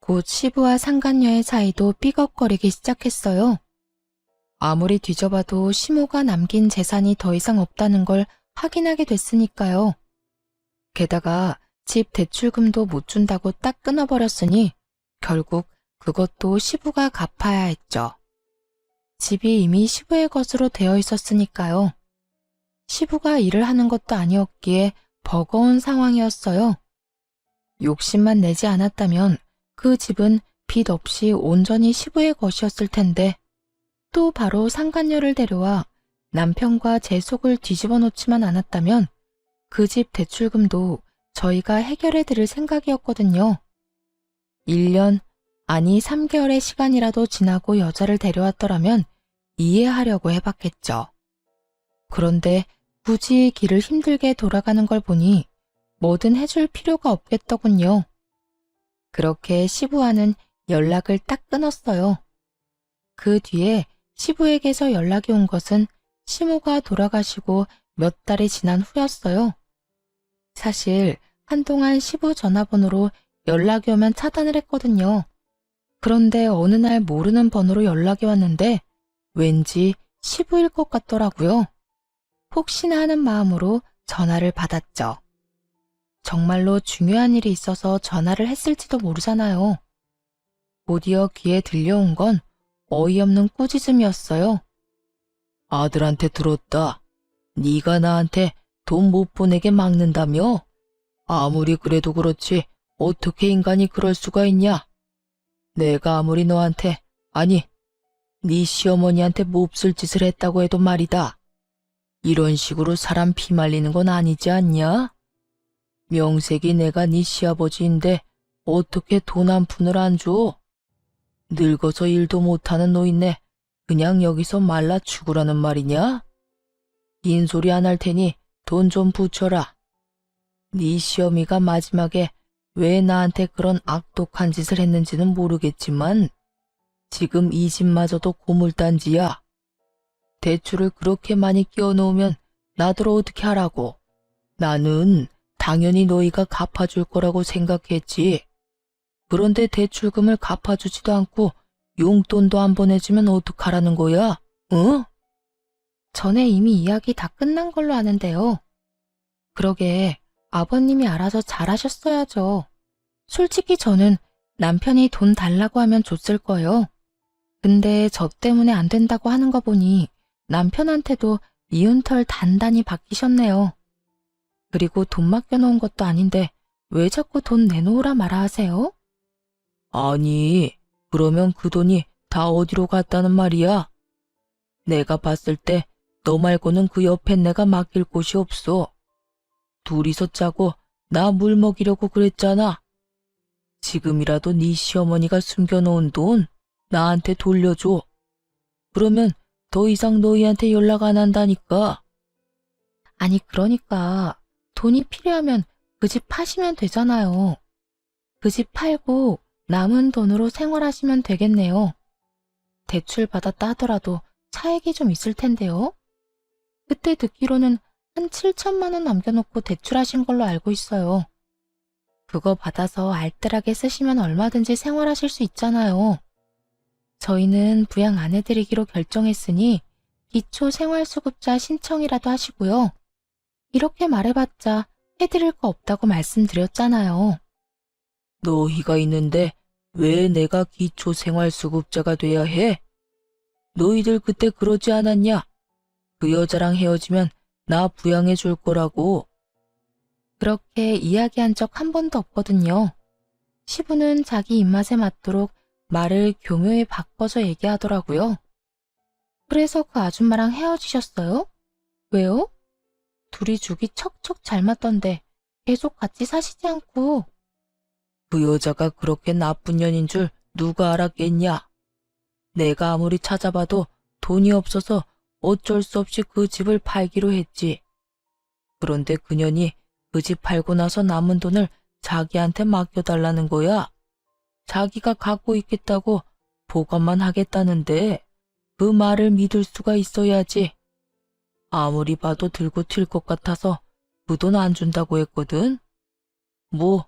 곧 시부와 상간녀의 사이도 삐걱거리기 시작했어요. 아무리 뒤져봐도 시모가 남긴 재산이 더 이상 없다는 걸 확인하게 됐으니까요. 게다가 집 대출금도 못 준다고 딱 끊어버렸으니 결국 그것도 시부가 갚아야 했죠. 집이 이미 시부의 것으로 되어 있었으니까요. 시부가 일을 하는 것도 아니었기에 버거운 상황이었어요. 욕심만 내지 않았다면 그 집은 빚 없이 온전히 시부의 것이었을 텐데 또 바로 상간녀를 데려와 남편과 제 속을 뒤집어 놓지만 않았다면 그 집 대출금도 저희가 해결해 드릴 생각이었거든요. 1년, 아니 3개월의 시간이라도 지나고 여자를 데려왔더라면 이해하려고 해봤겠죠. 그런데 굳이 길을 힘들게 돌아가는 걸 보니 뭐든 해줄 필요가 없겠더군요. 그렇게 시부와는 연락을 딱 끊었어요. 그 뒤에 시부에게서 연락이 온 것은 시모가 돌아가시고 몇 달이 지난 후였어요. 사실 한동안 시부 전화번호로 연락이 오면 차단을 했거든요. 그런데 어느 날 모르는 번호로 연락이 왔는데 왠지 시부일 것 같더라고요. 혹시나 하는 마음으로 전화를 받았죠. 정말로 중요한 일이 있어서 전화를 했을지도 모르잖아요. 곧이어 귀에 들려온 건 어이없는 꾸짖음이었어요. 아들한테 들었다. 네가 나한테 돈 못 보내게 막는다며? 아무리 그래도 그렇지 어떻게 인간이 그럴 수가 있냐? 내가 아무리 너한테, 아니, 네 시어머니한테 몹쓸 짓을 했다고 해도 말이다. 이런 식으로 사람 피 말리는 건 아니지 않냐? 명색이 내가 네 시아버지인데 어떻게 돈 한 푼을 안 줘? 늙어서 일도 못하는 노인네 그냥 여기서 말라 죽으라는 말이냐? 긴 소리 안 할 테니 돈 좀 붙여라. 네 시어미가 마지막에 왜 나한테 그런 악독한 짓을 했는지는 모르겠지만 지금 이 집마저도 고물단지야. 대출을 그렇게 많이 끼워놓으면 나더러 어떻게 하라고. 나는 당연히 너희가 갚아줄 거라고 생각했지. 그런데 대출금을 갚아주지도 않고 용돈도 안 보내주면 어떡하라는 거야? 응? 전에 이미 이야기 다 끝난 걸로 아는데요. 그러게 아버님이 알아서 잘하셨어야죠. 솔직히 저는 남편이 돈 달라고 하면 줬을 거예요. 근데 저 때문에 안 된다고 하는 거 보니 남편한테도 미운 털 단단히 박히셨네요. 그리고 돈 맡겨놓은 것도 아닌데 왜 자꾸 돈 내놓으라 말아 하세요? 아니, 그러면 그 돈이 다 어디로 갔다는 말이야? 내가 봤을 때 너 말고는 그 옆에 내가 맡길 곳이 없어. 둘이서 짜고 나 물 먹이려고 그랬잖아. 지금이라도 네 시어머니가 숨겨놓은 돈 나한테 돌려줘. 그러면 더 이상 너희한테 연락 안 한다니까. 아니 그러니까 돈이 필요하면 그 집 파시면 되잖아요. 그 집 팔고 남은 돈으로 생활하시면 되겠네요. 대출 받았다 하더라도 차익이 좀 있을 텐데요. 그때 듣기로는 한 7천만 원 남겨놓고 대출하신 걸로 알고 있어요. 그거 받아서 알뜰하게 쓰시면 얼마든지 생활하실 수 있잖아요. 저희는 부양 안 해드리기로 결정했으니 기초생활수급자 신청이라도 하시고요. 이렇게 말해봤자 해드릴 거 없다고 말씀드렸잖아요. 너희가 있는데 왜 내가 기초생활수급자가 돼야 해? 너희들 그때 그러지 않았냐? 그 여자랑 헤어지면 나 부양해 줄 거라고. 그렇게 이야기한 적 한 번도 없거든요. 시부는 자기 입맛에 맞도록 말을 교묘히 바꿔서 얘기하더라고요. 그래서 그 아줌마랑 헤어지셨어요? 왜요? 둘이 죽이 척척 잘 맞던데 계속 같이 사시지 않고. 그 여자가 그렇게 나쁜 년인 줄 누가 알았겠냐? 내가 아무리 찾아봐도 돈이 없어서 어쩔 수 없이 그 집을 팔기로 했지. 그런데 그년이 그 집 팔고 나서 남은 돈을 자기한테 맡겨달라는 거야. 자기가 갖고 있겠다고 보관만 하겠다는데 그 말을 믿을 수가 있어야지. 아무리 봐도 들고 튈 것 같아서 그 돈 안 준다고 했거든. 뭐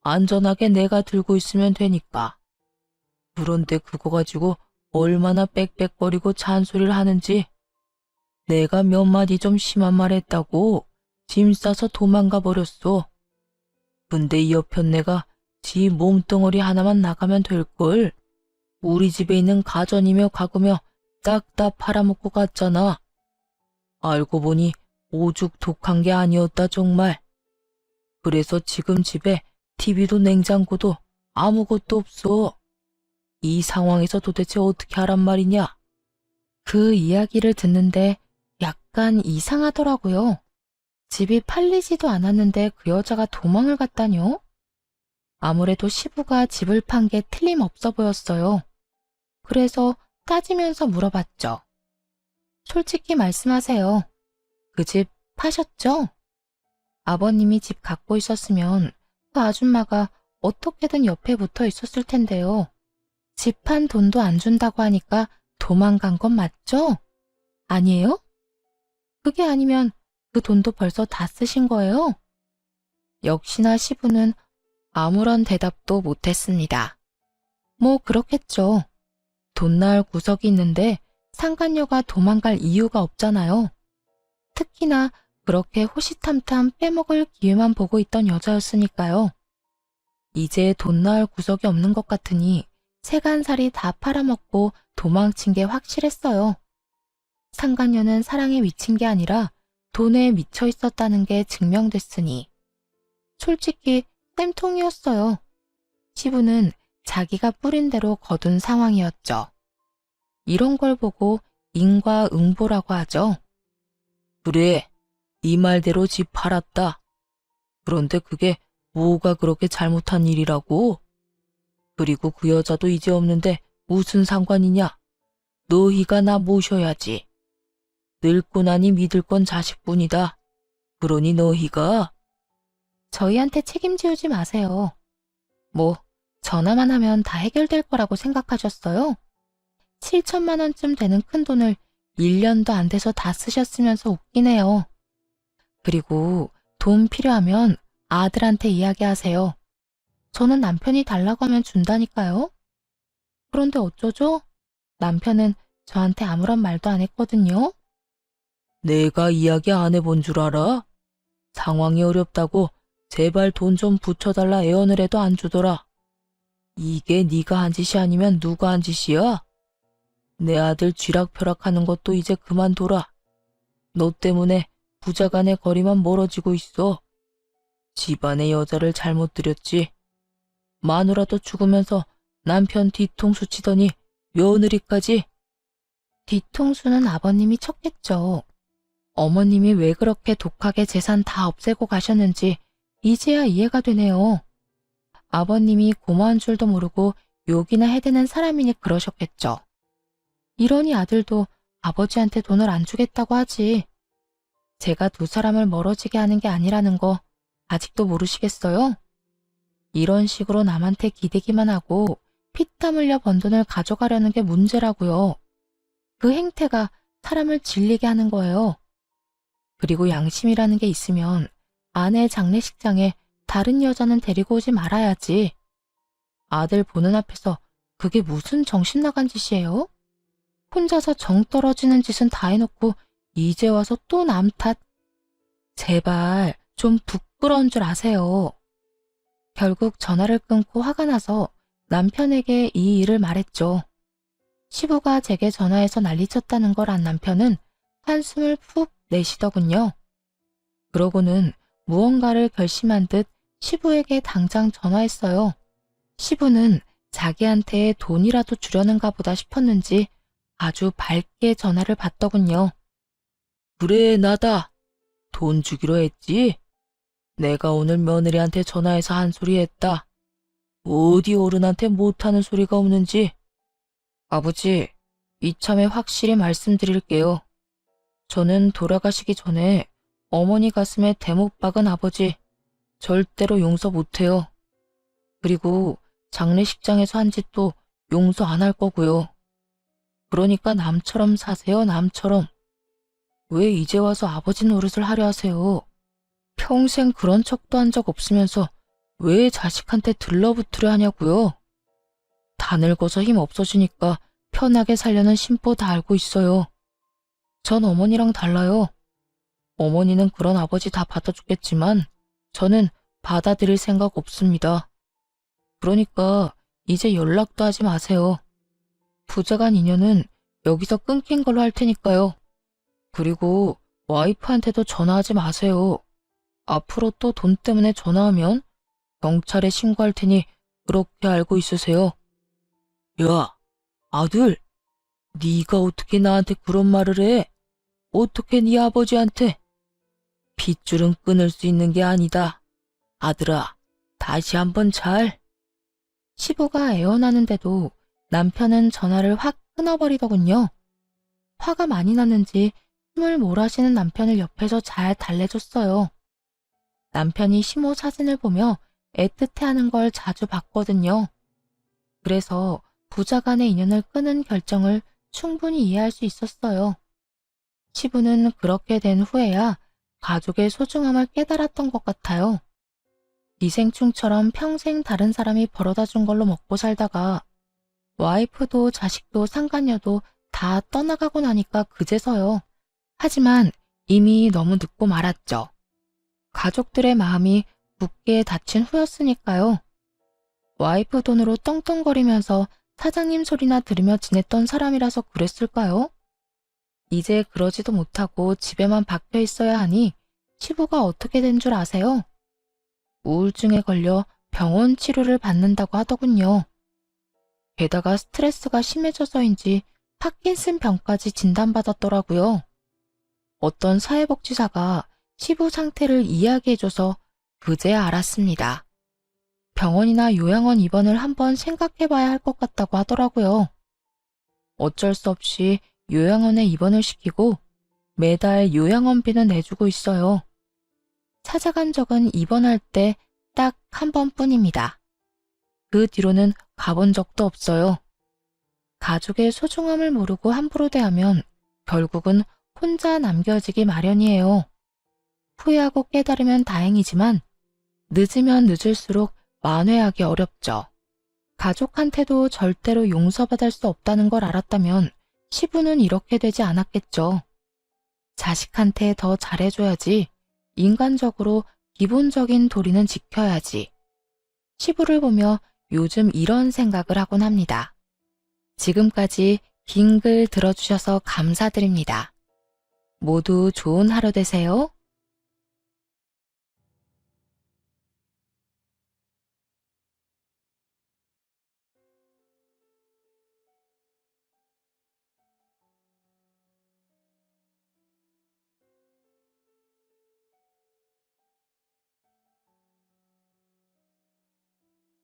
안전하게 내가 들고 있으면 되니까. 그런데 그거 가지고 얼마나 빽빽거리고 잔소리를 하는지. 내가 몇 마디 좀 심한 말 했다고 짐 싸서 도망가 버렸어. 근데 이 여편네가 지 몸뚱어리 하나만 나가면 될걸. 우리 집에 있는 가전이며 가구며 싹 다 팔아먹고 갔잖아. 알고 보니 오죽 독한 게 아니었다 정말. 그래서 지금 집에 TV도 냉장고도 아무것도 없어. 이 상황에서 도대체 어떻게 하란 말이냐? 그 이야기를 듣는데 약간 이상하더라고요. 집이 팔리지도 않았는데 그 여자가 도망을 갔다뇨? 아무래도 시부가 집을 판 게 틀림없어 보였어요. 그래서 따지면서 물어봤죠. 솔직히 말씀하세요. 그 집 파셨죠? 아버님이 집 갖고 있었으면 그 아줌마가 어떻게든 옆에 붙어 있었을 텐데요. 집 판 돈도 안 준다고 하니까 도망간 건 맞죠? 아니에요? 그게 아니면 그 돈도 벌써 다 쓰신 거예요? 역시나 시부는 아무런 대답도 못했습니다. 뭐 그렇겠죠. 돈 나을 구석이 있는데 상간녀가 도망갈 이유가 없잖아요. 특히나 그렇게 호시탐탐 빼먹을 기회만 보고 있던 여자였으니까요. 이제 돈 나을 구석이 없는 것 같으니 세간살이 다 팔아먹고 도망친 게 확실했어요. 상간녀는 사랑에 미친 게 아니라 돈에 미쳐 있었다는 게 증명됐으니. 솔직히 쌤통이었어요. 시부는 자기가 뿌린 대로 거둔 상황이었죠. 이런 걸 보고 인과응보라고 하죠. 그래, 이 말대로 집 팔았다. 그런데 그게 뭐가 그렇게 잘못한 일이라고? 그리고 그 여자도 이제 없는데 무슨 상관이냐? 너희가 나 모셔야지. 늙고 나니 믿을 건 자식뿐이다. 그러니 너희가. 저희한테 책임지우지 마세요. 뭐 전화만 하면 다 해결될 거라고 생각하셨어요? 7천만 원쯤 되는 큰 돈을 1년도 안 돼서 다 쓰셨으면서 웃기네요. 그리고 돈 필요하면 아들한테 이야기하세요. 저는 남편이 달라고 하면 준다니까요. 그런데 어쩌죠? 남편은 저한테 아무런 말도 안 했거든요. 내가 이야기 안 해본 줄 알아? 상황이 어렵다고 제발 돈 좀 붙여달라 애원을 해도 안 주더라. 이게 네가 한 짓이 아니면 누가 한 짓이야? 내 아들 쥐락펴락하는 것도 이제 그만둬라. 너 때문에 부자간의 거리만 멀어지고 있어. 집안의 여자를 잘못 들였지. 마누라도 죽으면서 남편 뒤통수 치더니 며느리까지. 뒤통수는 아버님이 쳤겠죠. 어머님이 왜 그렇게 독하게 재산 다 없애고 가셨는지 이제야 이해가 되네요. 아버님이 고마운 줄도 모르고 욕이나 해대는 사람이니 그러셨겠죠. 이러니 아들도 아버지한테 돈을 안 주겠다고 하지. 제가 두 사람을 멀어지게 하는 게 아니라는 거 아직도 모르시겠어요? 이런 식으로 남한테 기대기만 하고 피땀 흘려 번 돈을 가져가려는 게 문제라고요. 그 행태가 사람을 질리게 하는 거예요. 그리고 양심이라는 게 있으면 아내 장례식장에 다른 여자는 데리고 오지 말아야지. 아들 보는 앞에서 그게 무슨 정신 나간 짓이에요? 혼자서 정 떨어지는 짓은 다 해놓고 이제 와서 또 남 탓. 제발 좀 부끄러운 줄 아세요. 결국 전화를 끊고 화가 나서 남편에게 이 일을 말했죠. 시부가 제게 전화해서 난리쳤다는 걸 안 남편은 한숨을 푹 내쉬더군요. 그러고는 무언가를 결심한 듯 시부에게 당장 전화했어요. 시부는 자기한테 돈이라도 주려는가 보다 싶었는지 아주 밝게 전화를 받더군요. 그래, 나다. 돈 주기로 했지? 내가 오늘 며느리한테 전화해서 한 소리 했다. 어디 어른한테 못하는 소리가 없는지. 아버지, 이참에 확실히 말씀드릴게요. 저는 돌아가시기 전에 어머니 가슴에 대못 박은 아버지 절대로 용서 못해요. 그리고 장례식장에서 한 짓도 용서 안 할 거고요. 그러니까 남처럼 사세요, 남처럼. 왜 이제 와서 아버지 노릇을 하려 하세요? 평생 그런 척도 한 적 없으면서 왜 자식한테 들러붙으려 하냐고요? 다 늙어서 힘 없어지니까 편하게 살려는 심보 다 알고 있어요. 전 어머니랑 달라요. 어머니는 그런 아버지 다 받아주겠지만 저는 받아들일 생각 없습니다. 그러니까 이제 연락도 하지 마세요. 부자간 인연은 여기서 끊긴 걸로 할 테니까요. 그리고 와이프한테도 전화하지 마세요. 앞으로 또 돈 때문에 전화하면 경찰에 신고할 테니 그렇게 알고 있으세요. 야, 아들, 네가 어떻게 나한테 그런 말을 해? 어떻게 네 아버지한테? 핏줄은 끊을 수 있는 게 아니다. 아들아, 다시 한번 잘. 시부가 애원하는데도 남편은 전화를 확 끊어버리더군요. 화가 많이 났는지 숨을 몰아쉬는 남편을 옆에서 잘 달래줬어요. 남편이 시모 사진을 보며 애틋해하는 걸 자주 봤거든요. 그래서 부자 간의 인연을 끊은 결정을 충분히 이해할 수 있었어요. 시부는 그렇게 된 후에야 가족의 소중함을 깨달았던 것 같아요. 기생충처럼 평생 다른 사람이 벌어다 준 걸로 먹고 살다가 와이프도 자식도 상간녀도 다 떠나가고 나니까 그제서요. 하지만 이미 너무 늦고 말았죠. 가족들의 마음이 굳게 닫힌 후였으니까요. 와이프 돈으로 떵떵거리면서 사장님 소리나 들으며 지냈던 사람이라서 그랬을까요? 이제 그러지도 못하고 집에만 박혀 있어야 하니 시부가 어떻게 된 줄 아세요? 우울증에 걸려 병원 치료를 받는다고 하더군요. 게다가 스트레스가 심해져서인지 파킨슨 병까지 진단받았더라고요. 어떤 사회복지사가 시부 상태를 이야기해줘서 그제야 알았습니다. 병원이나 요양원 입원을 한번 생각해봐야 할 것 같다고 하더라고요. 어쩔 수 없이 요양원에 입원을 시키고 매달 요양원비는 내주고 있어요. 찾아간 적은 입원할 때 딱 한 번뿐입니다. 그 뒤로는 가본 적도 없어요. 가족의 소중함을 모르고 함부로 대하면 결국은 혼자 남겨지기 마련이에요. 후회하고 깨달으면 다행이지만 늦으면 늦을수록 만회하기 어렵죠. 가족한테도 절대로 용서받을 수 없다는 걸 알았다면 시부는 이렇게 되지 않았겠죠. 자식한테 더 잘해줘야지. 인간적으로 기본적인 도리는 지켜야지. 시부를 보며 요즘 이런 생각을 하곤 합니다. 지금까지 긴 글 들어주셔서 감사드립니다. 모두 좋은 하루 되세요.